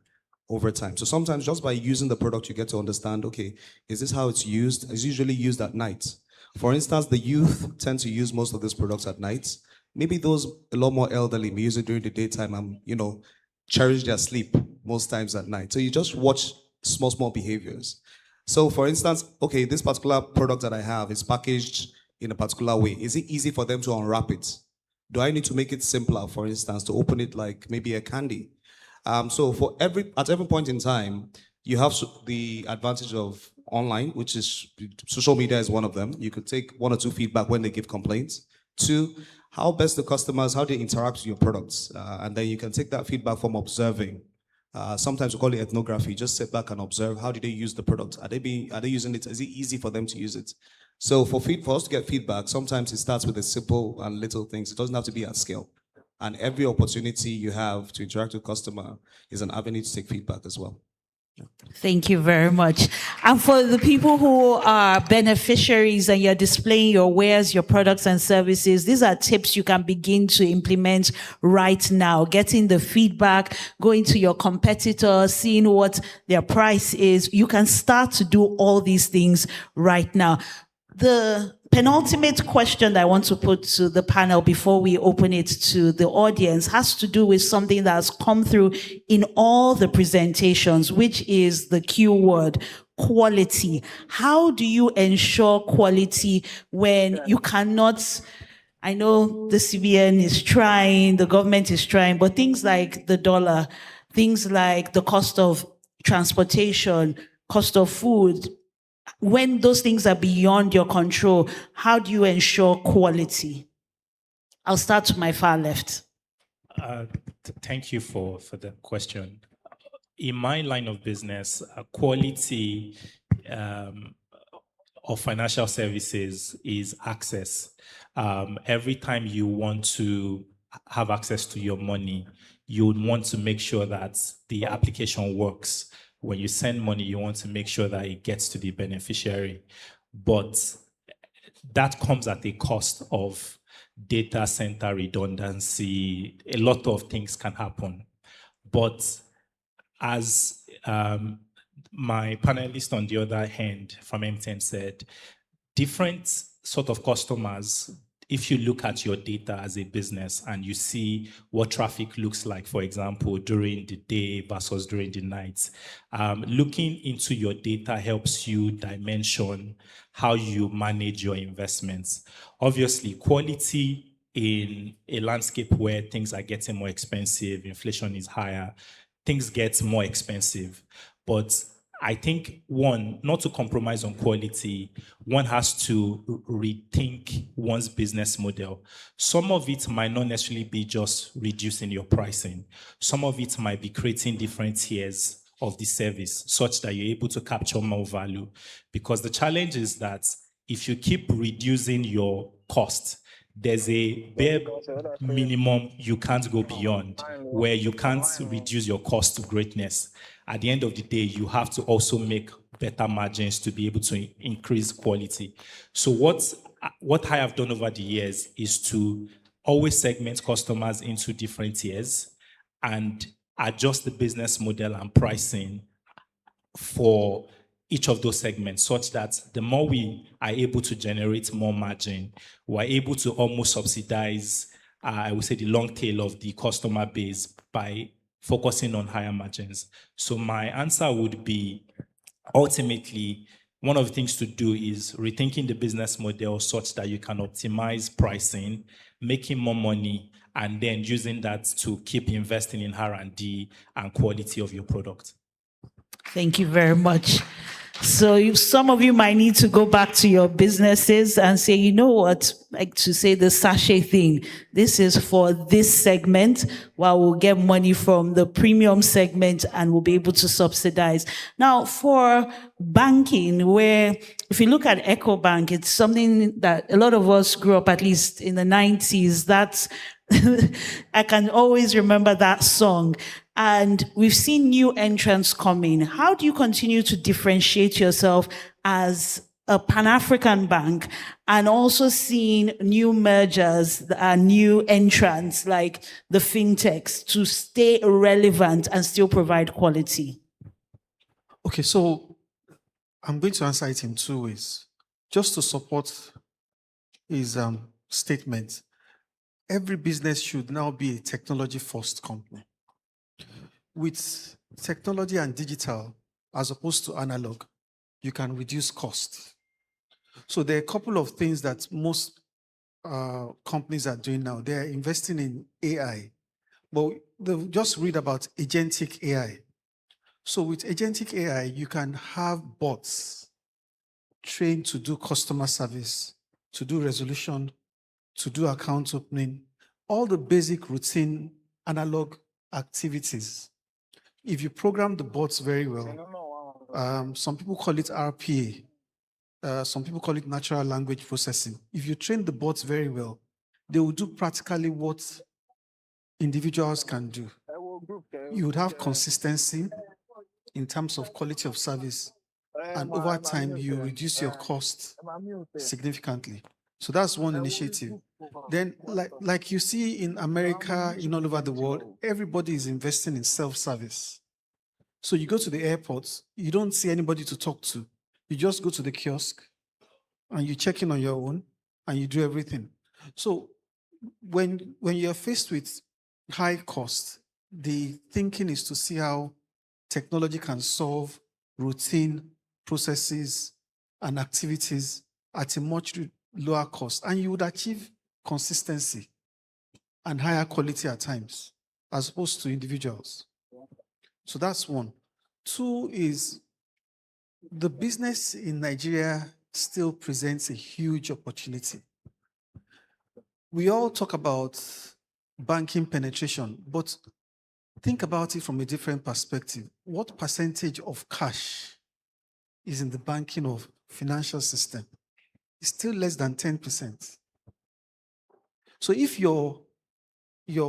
over time. So sometimes just by using the product, you get to understand, okay, is this how it's used? It's usually used at night. For instance, the youth tend to use most of these products at night. Maybe those a lot more elderly may use it during the daytime and, cherish their sleep most times at night. So you just watch small behaviors. So for instance, okay, this particular product that I have is packaged in a particular way. Is it easy for them to unwrap it? Do I need to make it simpler, for instance, to open it like maybe a candy? So at every point in time, you have the advantage of online, which is social media is one of them. You could take 1 or 2 feedback when they give complaints. 2, how best the customers, how they interact with your products. And then you can take that feedback from observing. Sometimes we call it ethnography. Just sit back and observe. How do they use the product? Are they using it? Is it easy for them to use it? So for us to get feedback, sometimes it starts with the simple and little things. It doesn't have to be at scale. And every opportunity you have to interact with customer is an avenue to take feedback as well. Thank you very much. And for the people who are beneficiaries and you're displaying your wares, your products and services, these are tips you can begin to implement right now. Getting the feedback, going to your competitors, seeing what their price is. You can start to do all these things right now. The penultimate question that I want to put to the panel before we open it to the audience has to do with something that has come through in all the presentations, which is the keyword, quality. How do you ensure quality when you cannot? I know the CBN is trying, the government is trying, but things like the dollar, things like the cost of transportation, cost of food, when those things are beyond your control, how do you ensure quality? I'll start to my far left. Thank you for the question. In my line of business, quality of financial services is access. Every time you want to have access to your money, you would want to make sure that the application works. When you send money, you want to make sure that it gets to the beneficiary. But that comes at a cost of data center redundancy. A lot of things can happen. But as my panelist on the other hand from MTN said, different sort of customers, if you look at your data as a business and you see what traffic looks like, for example, during the day versus during the night, looking into your data helps you dimension how you manage your investments. Obviously, quality in a landscape where things are getting more expensive, inflation is higher, things get more expensive. But I think, one, not to compromise on quality, one has to rethink one's business model. Some of it might not necessarily be just reducing your pricing. Some of it might be creating different tiers of the service such that you're able to capture more value. Because the challenge is that if you keep reducing your cost, there's a bare minimum you can't go beyond, where you can't reduce your cost to greatness. At the end of the day, you have to also make better margins to be able to increase quality. So what I have done over the years is to always segment customers into different tiers and adjust the business model and pricing for each of those segments, such that the more we are able to generate more margin, we're able to almost subsidize, I would say, the long tail of the customer base by focusing on higher margins. So my answer would be, ultimately, one of the things to do is rethinking the business model such that you can optimize pricing, making more money, and then using that to keep investing in R&D and quality of your product. Thank you very much. So some of you might need to go back to your businesses and say, you know what, like to say the sachet thing, this is for this segment, while we'll get money from the premium segment and we'll be able to subsidize. Now, for banking, where if you look at EcoBank, it's something that a lot of us grew up, at least in the 90s. That's I can always remember that song. And we've seen new entrants come in. How do you continue to differentiate yourself as a Pan-African bank and also seeing new mergers and new entrants like the fintechs to stay relevant and still provide quality? Okay, so I'm going to answer it in two ways. Just to support his statement, every business should now be a technology-first company. With technology and digital, as opposed to analog, you can reduce cost. So there are a couple of things that most companies are doing now. They're investing in AI. But they'll just read about agentic AI. So with agentic AI, you can have bots trained to do customer service, to do resolution, to do account opening, all the basic routine analog activities. If you program the bots very well, some people call it RPA, some people call it natural language processing. If you train the bots very well, they will do practically what individuals can do. You would have consistency in terms of quality of service, and over time, you reduce your cost significantly. So that's one initiative. Then, like you see in America, in all over the world, everybody is investing in self-service. So you go to the airport, you don't see anybody to talk to. You just go to the kiosk and you check in on your own and you do everything. So when you're faced with high cost, the thinking is to see how technology can solve routine processes and activities at a much lower cost. And you would achieve consistency and higher quality at times, as opposed to individuals. So that's one. Two is the business in Nigeria still presents a huge opportunity. We all talk about banking penetration, but think about it from a different perspective. What percentage of cash is in the banking of financial system? It's still less than 10%. So if your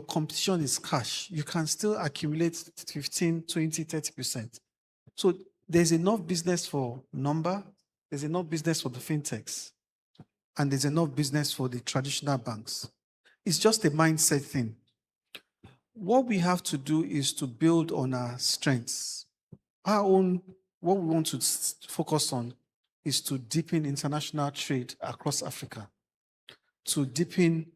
competition is cash, you can still accumulate 15, 20, 30%. So there's enough business for number, there's enough business for the fintechs, and there's enough business for the traditional banks. It's just a mindset thing. What we have to do is to build on our strengths. What we want to focus on is to deepen international trade across Africa, to deepen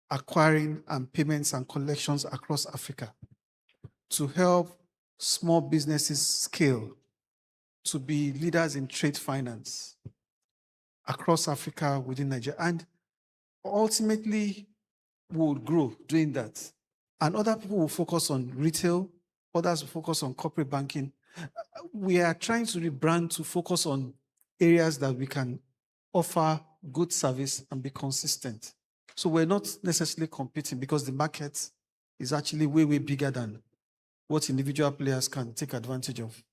acquiring and payments and collections across Africa, to help small businesses scale, to be leaders in trade finance across Africa, within Nigeria. And ultimately, we will grow doing that. And other people will focus on retail, others will focus on corporate banking. We are trying to rebrand to focus on areas that we can offer good service and be consistent. So we're not necessarily competing because the market is actually way, way bigger than what individual players can take advantage of.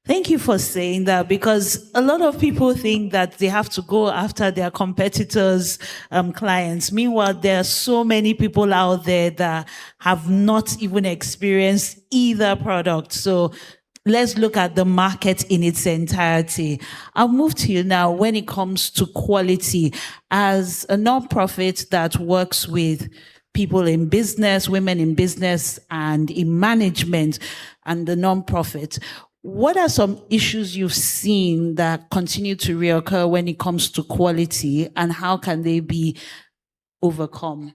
Thank you for saying that, because a lot of people think that they have to go after their competitors' clients. Meanwhile, there are so many people out there that have not even experienced either product. So let's look at the market in its entirety. I'll move to you now when it comes to quality. As a nonprofit that works with people in business, women in business, and in management, and the nonprofit, what are some issues you've seen that continue to reoccur when it comes to quality, and how can they be overcome?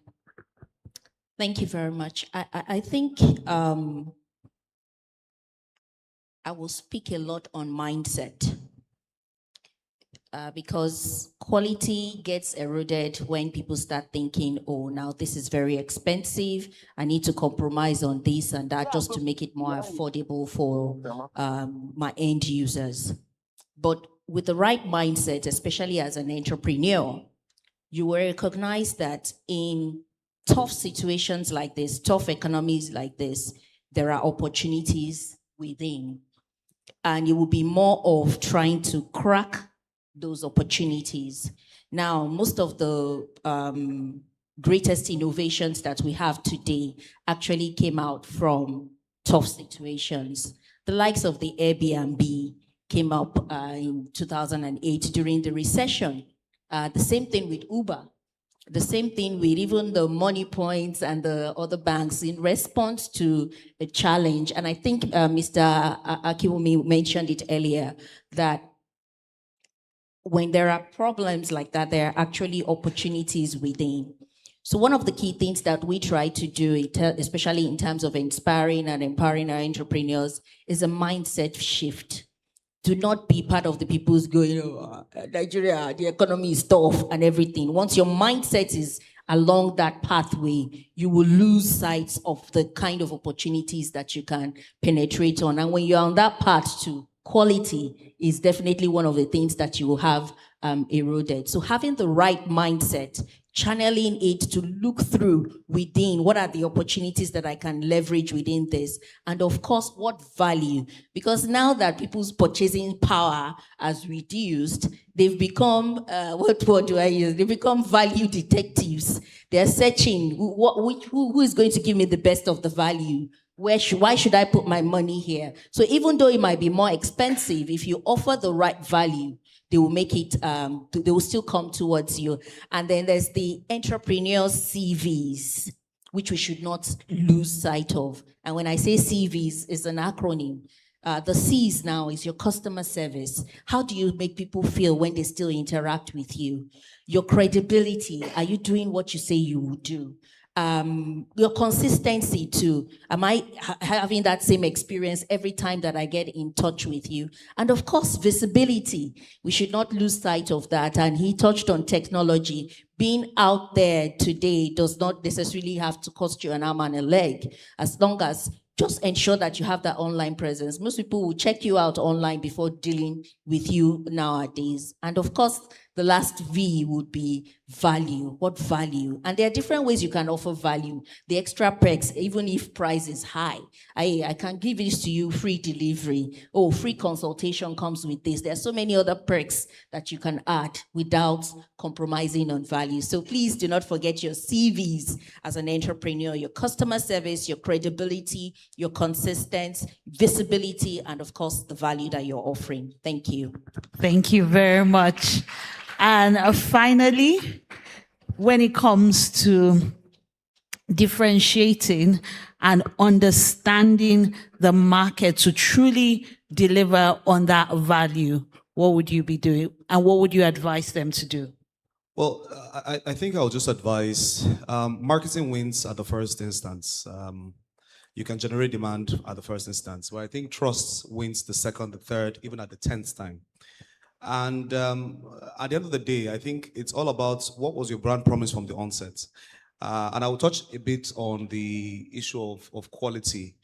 Thank you very much. I think I will speak a lot on mindset because quality gets eroded when people start thinking, oh, now this is very expensive. I need to compromise on this and that just to make it more affordable for my end users. But with the right mindset, especially as an entrepreneur, you will recognize that in tough situations like this, tough economies like this, there are opportunities within. And you will be more of trying to crack those opportunities. Now, most of the greatest innovations that we have today actually came out from tough situations. The likes of the Airbnb came up in 2008 during the recession. The same thing with Uber. The same thing with even the Money Points and the other banks in response to a challenge. And I think Mr. Akiwumi mentioned it earlier, that when there are problems like that, there are actually opportunities within. So one of the key things that we try to do, especially in terms of inspiring and empowering our entrepreneurs, is a mindset shift. Do not be part of the people who's going, Nigeria, the economy is tough and everything. Once your mindset is along that pathway, you will lose sight of the kind of opportunities that you can penetrate on. And when you're on that path to quality is definitely one of the things that you will have eroded. So having the right mindset, channeling it to look through within, what are the opportunities that I can leverage within this? And of course, what value? Because now that people's purchasing power has reduced, they've become, what word do I use? They become value detectives. They're searching, who is going to give me the best of the value? Why should I put my money here? So even though it might be more expensive, if you offer the right value, they will make it, they will still come towards you. And then there's the entrepreneur CVs, which we should not lose sight of. And when I say CVs, it's an acronym. The C's now is your customer service. How do you make people feel when they still interact with you? Your credibility. Are you doing what you say you will do? Your consistency too. Am I having that same experience every time that I get in touch with you? And of course, visibility. We should not lose sight of that. And he touched on technology. Being out there today does not necessarily have to cost you an arm and a leg, as long as just ensure that you have that online presence. Most people will check you out online before dealing with you nowadays. And of course, the last V would be value. What value? And there are different ways you can offer value. The extra perks, even if price is high. I can give this to you, free delivery. Oh, free consultation comes with this. There are so many other perks that you can add without compromising on value. So please do not forget your CVs as an entrepreneur, your customer service, your credibility, your consistency, visibility, and of course, the value that you're offering. Thank you. Thank you very much. And finally, when it comes to differentiating and understanding the market to truly deliver on that value, what would you be doing? And what would you advise them to do? Well, I think I'll just advise marketing wins at the first instance. You can generate demand at the first instance, but I think trust wins the second, the third, even at the 10th time. And at the end of the day, I think it's all about what was your brand promise from the onset. And I will touch a bit on the issue of quality.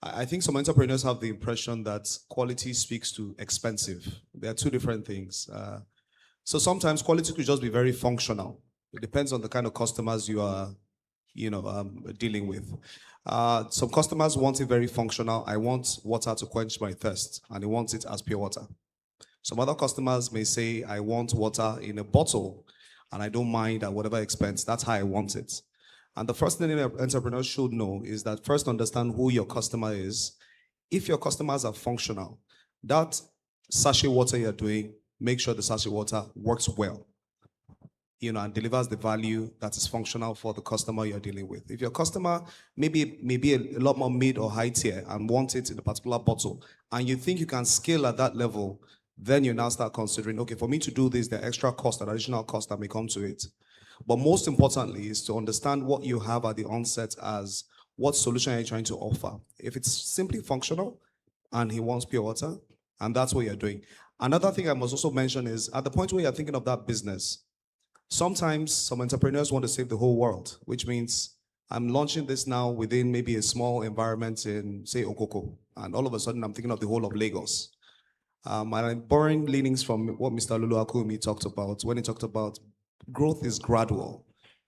I think some entrepreneurs have the impression that quality speaks to expensive. They are two different things. So sometimes quality could just be very functional. It depends on the kind of customers you are, dealing with. Some customers want it very functional. I want water to quench my thirst, and they want it as pure water. Some other customers may say, I want water in a bottle, and I don't mind at whatever expense. That's how I want it. And the first thing an entrepreneur should know is that first understand who your customer is. If your customers are functional, that sachet water you're doing, make sure the sachet water works well, and delivers the value that is functional for the customer you're dealing with. If your customer maybe a lot more mid or high tier and want it in a particular bottle, and you think you can scale at that level, then you now start considering, okay, for me to do this, there are extra costs and additional costs that may come to it. But most importantly is to understand what you have at the onset as what solution are you trying to offer. If it's simply functional and he wants pure water, and that's what you're doing. Another thing I must also mention is at the point where you're thinking of that business, sometimes some entrepreneurs want to save the whole world, which means I'm launching this now within maybe a small environment in, say, Okoko, and all of a sudden I'm thinking of the whole of Lagos. And I'm borrowing leanings from what Mr. Lulu Akumi talked about when he talked about growth is gradual.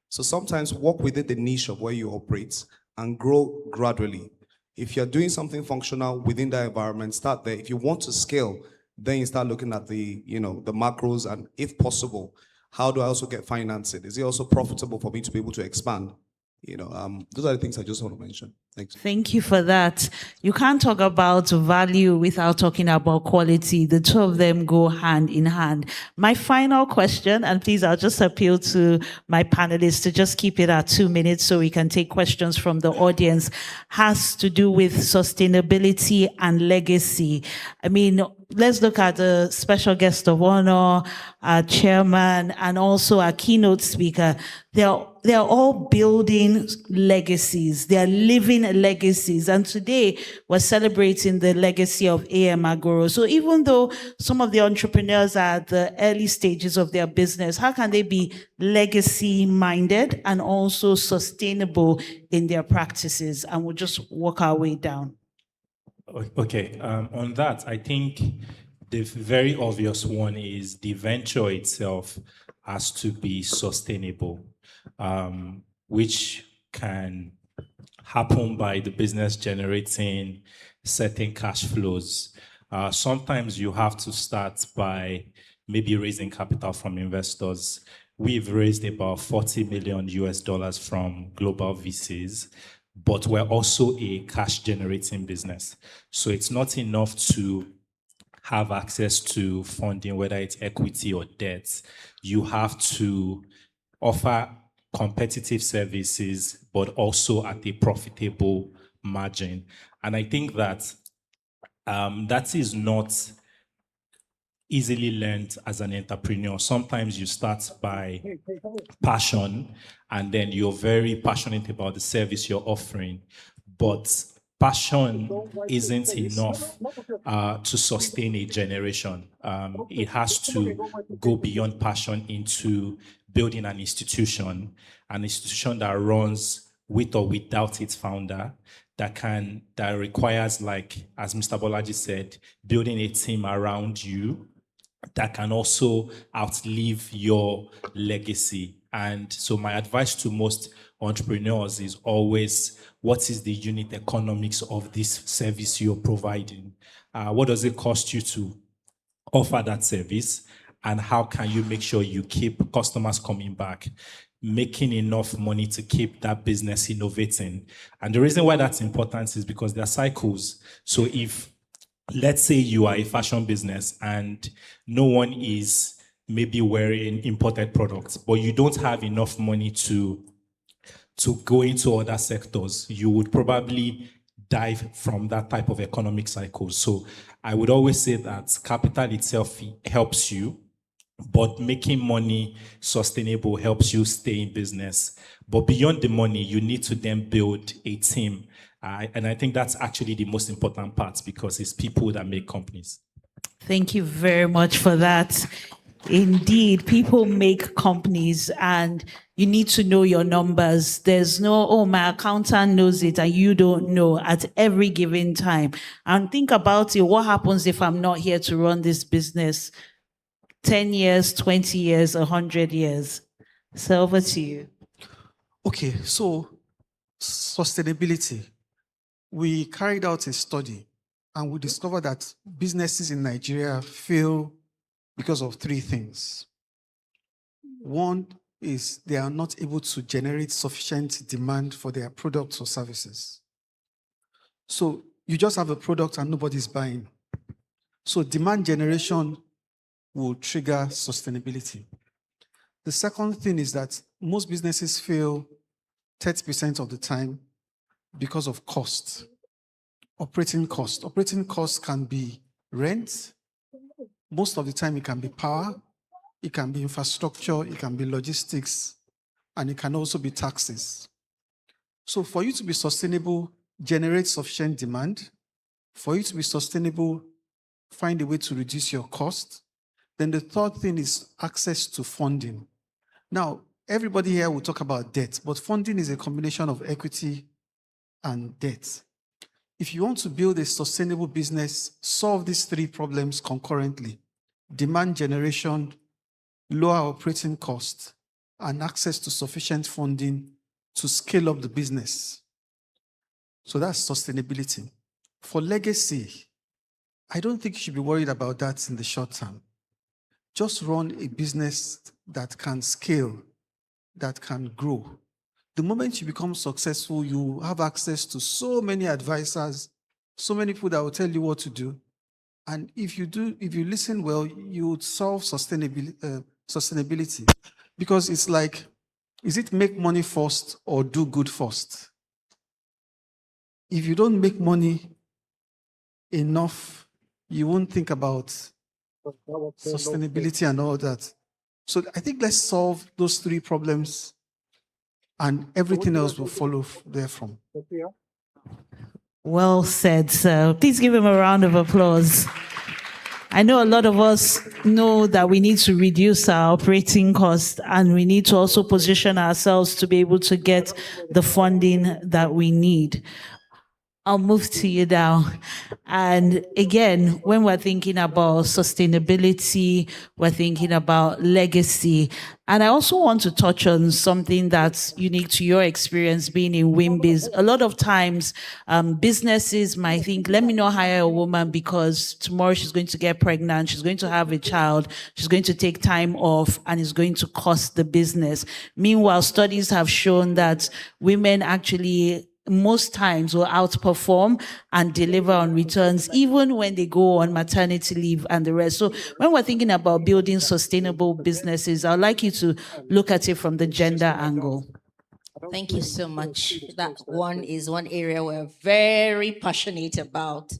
So sometimes work within the niche of where you operate and grow gradually. If you're doing something functional within that environment, start there. If you want to scale, then you start looking at the macros, and if possible, how do I also get financing? Is it also profitable for me to be able to expand? Those are the things I just want to mention. Thanks. Thank you for that. You can't talk about value without talking about quality. The two of them go hand in hand. My final question, and please, I'll just appeal to my panelists to just keep it at 2 minutes so we can take questions from the audience, has to do with sustainability and legacy. I mean, let's look at the special guest of honor, our chairman, and also our keynote speaker. They're all building legacies. They're living legacies. And today we're celebrating the legacy of AM Agoro. So even though some of the entrepreneurs are at the early stages of their business, how can they be legacy minded and also sustainable in their practices? And we'll just work our way down. Okay, on that, I think the very obvious one is the venture itself has to be sustainable, which can happen by the business generating certain cash flows. Sometimes you have to start by maybe raising capital from investors. We've raised about $40 million US from global VCs, but we're also a cash generating business. So it's not enough to have access to funding, whether it's equity or debt. You have to offer competitive services, but also at a profitable margin. And I think that that is not easily learned as an entrepreneur. Sometimes you start by passion, and then you're very passionate about the service you're offering, but passion isn't enough to sustain a generation. It has to go beyond passion into building an institution that runs with or without its founder, that requires, like, as Mr. Bolaji said, building a team around you that can also outlive your legacy. And so my advice to most entrepreneurs is always, what is the unit economics of this service you're providing? What does it cost you to offer that service? And how can you make sure you keep customers coming back, making enough money to keep that business innovating? And the reason why that's important is because there are cycles. So if, let's say you are a fashion business and no one is maybe wearing imported products, but you don't have enough money to go into other sectors, you would probably dive from that type of economic cycle. So I would always say that capital itself helps you, but making money sustainable helps you stay in business. But beyond the money, you need to then build a team. And I think that's actually the most important part, because it's people that make companies. Thank you very much for that. Indeed, people make companies, and you need to know your numbers. There's no, oh, my accountant knows it and you don't know, at every given time. And think about it. What happens if I'm not here to run this business? 10 years, 20 years, 100 years. So over to you. Okay, so sustainability. We carried out a study and we discovered that businesses in Nigeria fail because of 3 things. One is they are not able to generate sufficient demand for their products or services. So you just have a product and nobody's buying. So demand generation will trigger sustainability. The second thing is that most businesses fail 30% of the time because of cost. Operating cost. Operating cost can be rent. Most of the time it can be power, it can be infrastructure, it can be logistics, and it can also be taxes. So for you to be sustainable, generate sufficient demand. For you to be sustainable, find a way to reduce your cost. Then the third thing is access to funding. Now, everybody here will talk about debt, but funding is a combination of equity and debt. if you want to build a sustainable business, solve these three problems concurrently: demand generation, lower operating costs, and access to sufficient funding to scale up the business. So that's sustainability. For legacy, I don't think you should be worried about that in the short term. Just run a business that can scale, that can grow. The moment you become successful, you have access to so many advisors, so many people that will tell you what to do. And if you listen well, you would solve sustainability. Because it's like, is it make money first or do good first? If you don't make money enough, you won't think about sustainability and all that. So I think let's solve those three problems and everything else will follow therefrom. Well said, sir. Please give him a round of applause. I know a lot of us know that we need to reduce our operating costs and we need to also position ourselves to be able to get the funding that we need. I'll move to you now. And again, when we're thinking about sustainability, we're thinking about legacy. And I also want to touch on something that's unique to your experience being in WIMBIZ. A lot of times, businesses might think, let me not hire a woman because tomorrow she's going to get pregnant, she's going to have a child, she's going to take time off, and it's going to cost the business. Meanwhile, studies have shown that women actually most times will outperform and deliver on returns, even when they go on maternity leave and the rest. So when we're thinking about building sustainable businesses, I'd like you to look at it from the gender angle. Thank you so much. That one is one area we're very passionate about.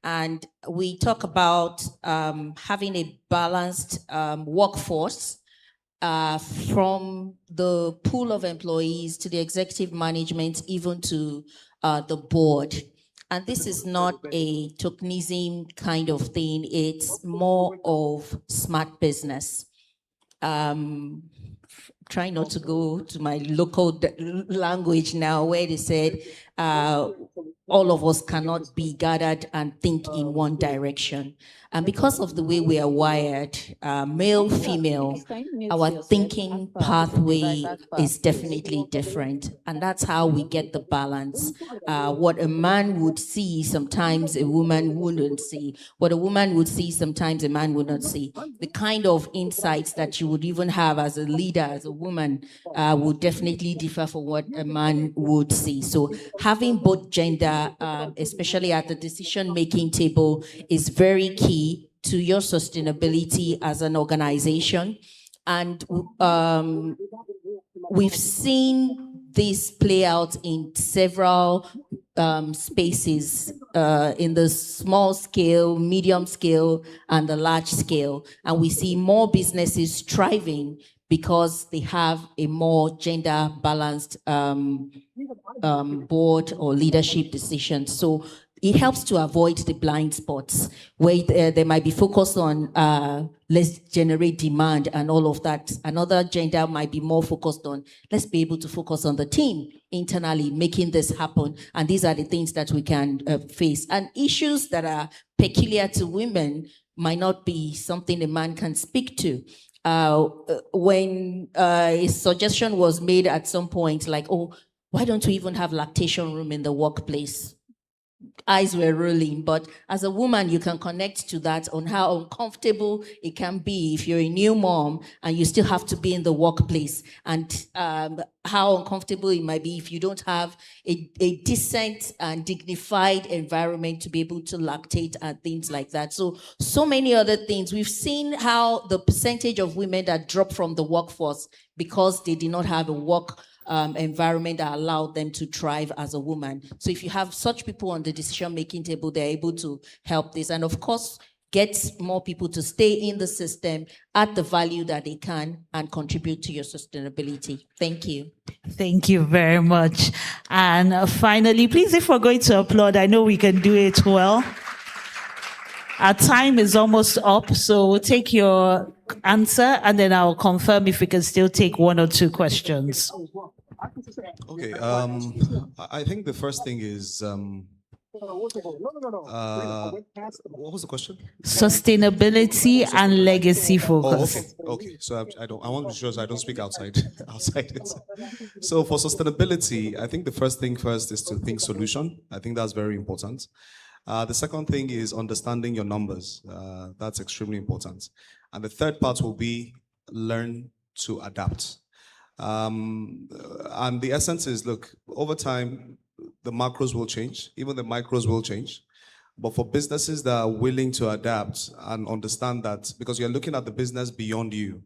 And we talk about having a balanced workforce from the pool of employees to the executive management, even to the board. And this is not a tokenism kind of thing. It's more of smart business. Try not to go to my local language now, where they said all of us cannot be gathered and think in one direction. And because of the way we are wired, male, female, our thinking pathway is definitely different. And that's how we get the balance. What a man would see, sometimes a woman wouldn't see. What a woman would see, sometimes a man would not see. The kind of insights that you would even have as a leader, as a woman, would definitely differ from what a man would see. So having both gender, especially at the decision-making table, is very key to your sustainability as an organization. And we've seen this play out in several spaces, in the small scale, medium scale, and the large scale. And we see more businesses thriving because they have a more gender balanced board or leadership decisions. So it helps to avoid the blind spots where they might be focused on let's generate demand and all of that. Another gender might be more focused on let's be able to focus on the team internally, making this happen. And these are the things that we can face. And issues that are peculiar to women might not be something a man can speak to. When a suggestion was made at some point, like, oh, why don't we even have lactation room in the workplace? Eyes were rolling, but as a woman, you can connect to that on how uncomfortable it can be if you're a new mom and you still have to be in the workplace, and how uncomfortable it might be if you don't have a decent and dignified environment to be able to lactate and things like that. So many other things. We've seen how the percentage of women that drop from the workforce because they did not have a work environment that allowed them to thrive as a woman. So if you have such people on the decision-making table, they're able to help this. And of course, get more people to stay in the system, add the value that they can, and contribute to your sustainability. Thank you. Thank you very much. And finally, please, if we're going to applaud, I know we can do it well. Our time is almost up, so we'll take your answer and then I'll confirm if we can still take one or two questions. Okay, I think the first thing is What was the question? Sustainability and legacy focus. Okay. So I want to be sure so I don't speak outside it. So for sustainability, I think the first thing first is to think solution. I think that's very important. The second thing is understanding your numbers. That's extremely important. And the third part will be learn to adapt. And the essence is, look, over time, the macros will change, even the micros will change. But for businesses that are willing to adapt and understand that, because you're looking at the business beyond you.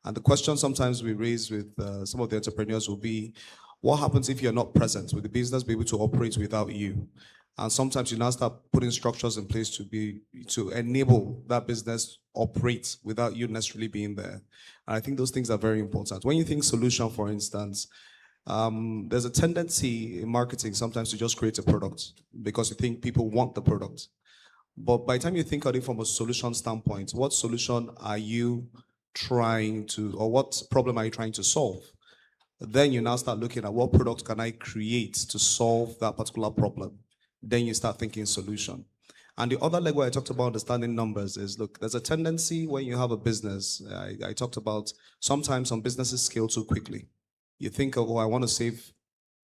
And the question sometimes we raise with some of the entrepreneurs will be, what happens if you're not present? Will the business be able to operate without you? And sometimes you now start putting structures in place to enable that business operate without you necessarily being there. And I think those things are very important. When you think solution, for instance, there's a tendency in marketing sometimes to just create a product because you think people want the product. But by the time you think of it from a solution standpoint, what solution are you trying to, or what problem are you trying to solve? Then you now start looking at what product can I create to solve that particular problem. Then you start thinking solution. And the other leg where I talked about understanding numbers is, look, there's a tendency when you have a business, I talked about sometimes some businesses scale too quickly. You think, oh, I want to save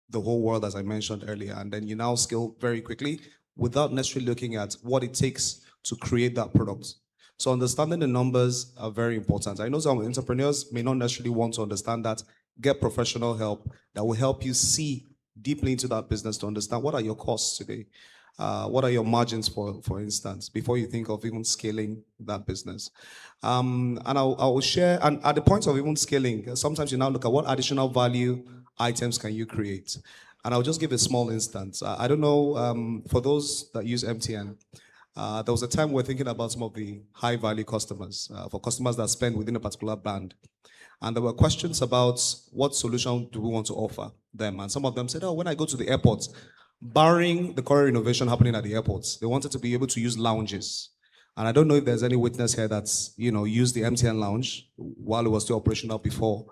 the whole world, as I mentioned earlier, and then you now scale very quickly without necessarily looking at what it takes to create that product. So understanding the numbers are very important. I know some entrepreneurs may not necessarily want to understand that. Get professional help that will help you see deeply into that business to understand what are your costs today. What are your margins, for instance, before you think of even scaling that business? And I will share, and at the point of even scaling, sometimes you now look at what additional value items can you create. And I'll just give a small instance. I don't know, for those that use MTN, there was a time we were thinking about some of the high value customers, for customers that spend within a particular band. And there were questions about what solution do we want to offer them. And some of them said, oh, when I go to the airport, barring the current renovation happening at the airports, they wanted to be able to use lounges. And I don't know if there's any witness here that's, used the MTN lounge while it was still operational before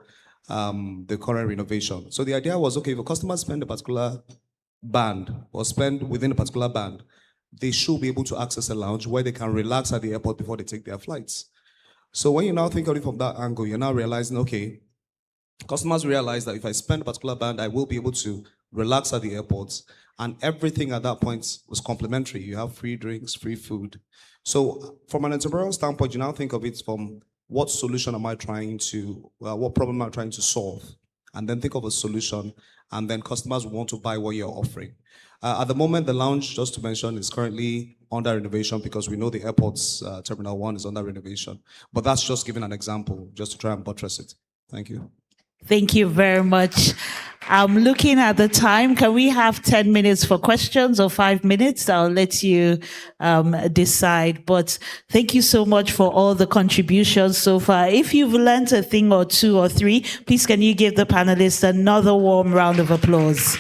the current renovation. So the idea was, okay, if a customer spend a particular band or spend within a particular band, they should be able to access a lounge where they can relax at the airport before they take their flights. So when you now think of it from that angle, you're now realizing, okay, customers realize that if I spend a particular band, I will be able to relax at the airports, and everything at that point was complimentary. You have free drinks, free food. So from an entrepreneurial standpoint, you now think of it from what solution am I trying to, what problem am I trying to solve? And then think of a solution, and then customers want to buy what you're offering. At the moment, the lounge, just to mention, is currently under renovation because we know the airport's Terminal 1 is under renovation. But that's just giving an example, just to try and buttress it. Thank you. Thank you very much. I'm looking at the time. Can we have 10 minutes for questions or 5 minutes? I'll let you decide. But thank you so much for all the contributions so far. If you've learned a thing or two or three, please can you give the panelists another warm round of applause?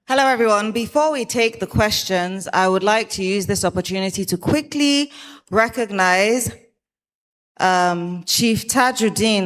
Hello, everyone. Before we take the questions, I would like to use this opportunity to quickly recognize Chief Tajuddin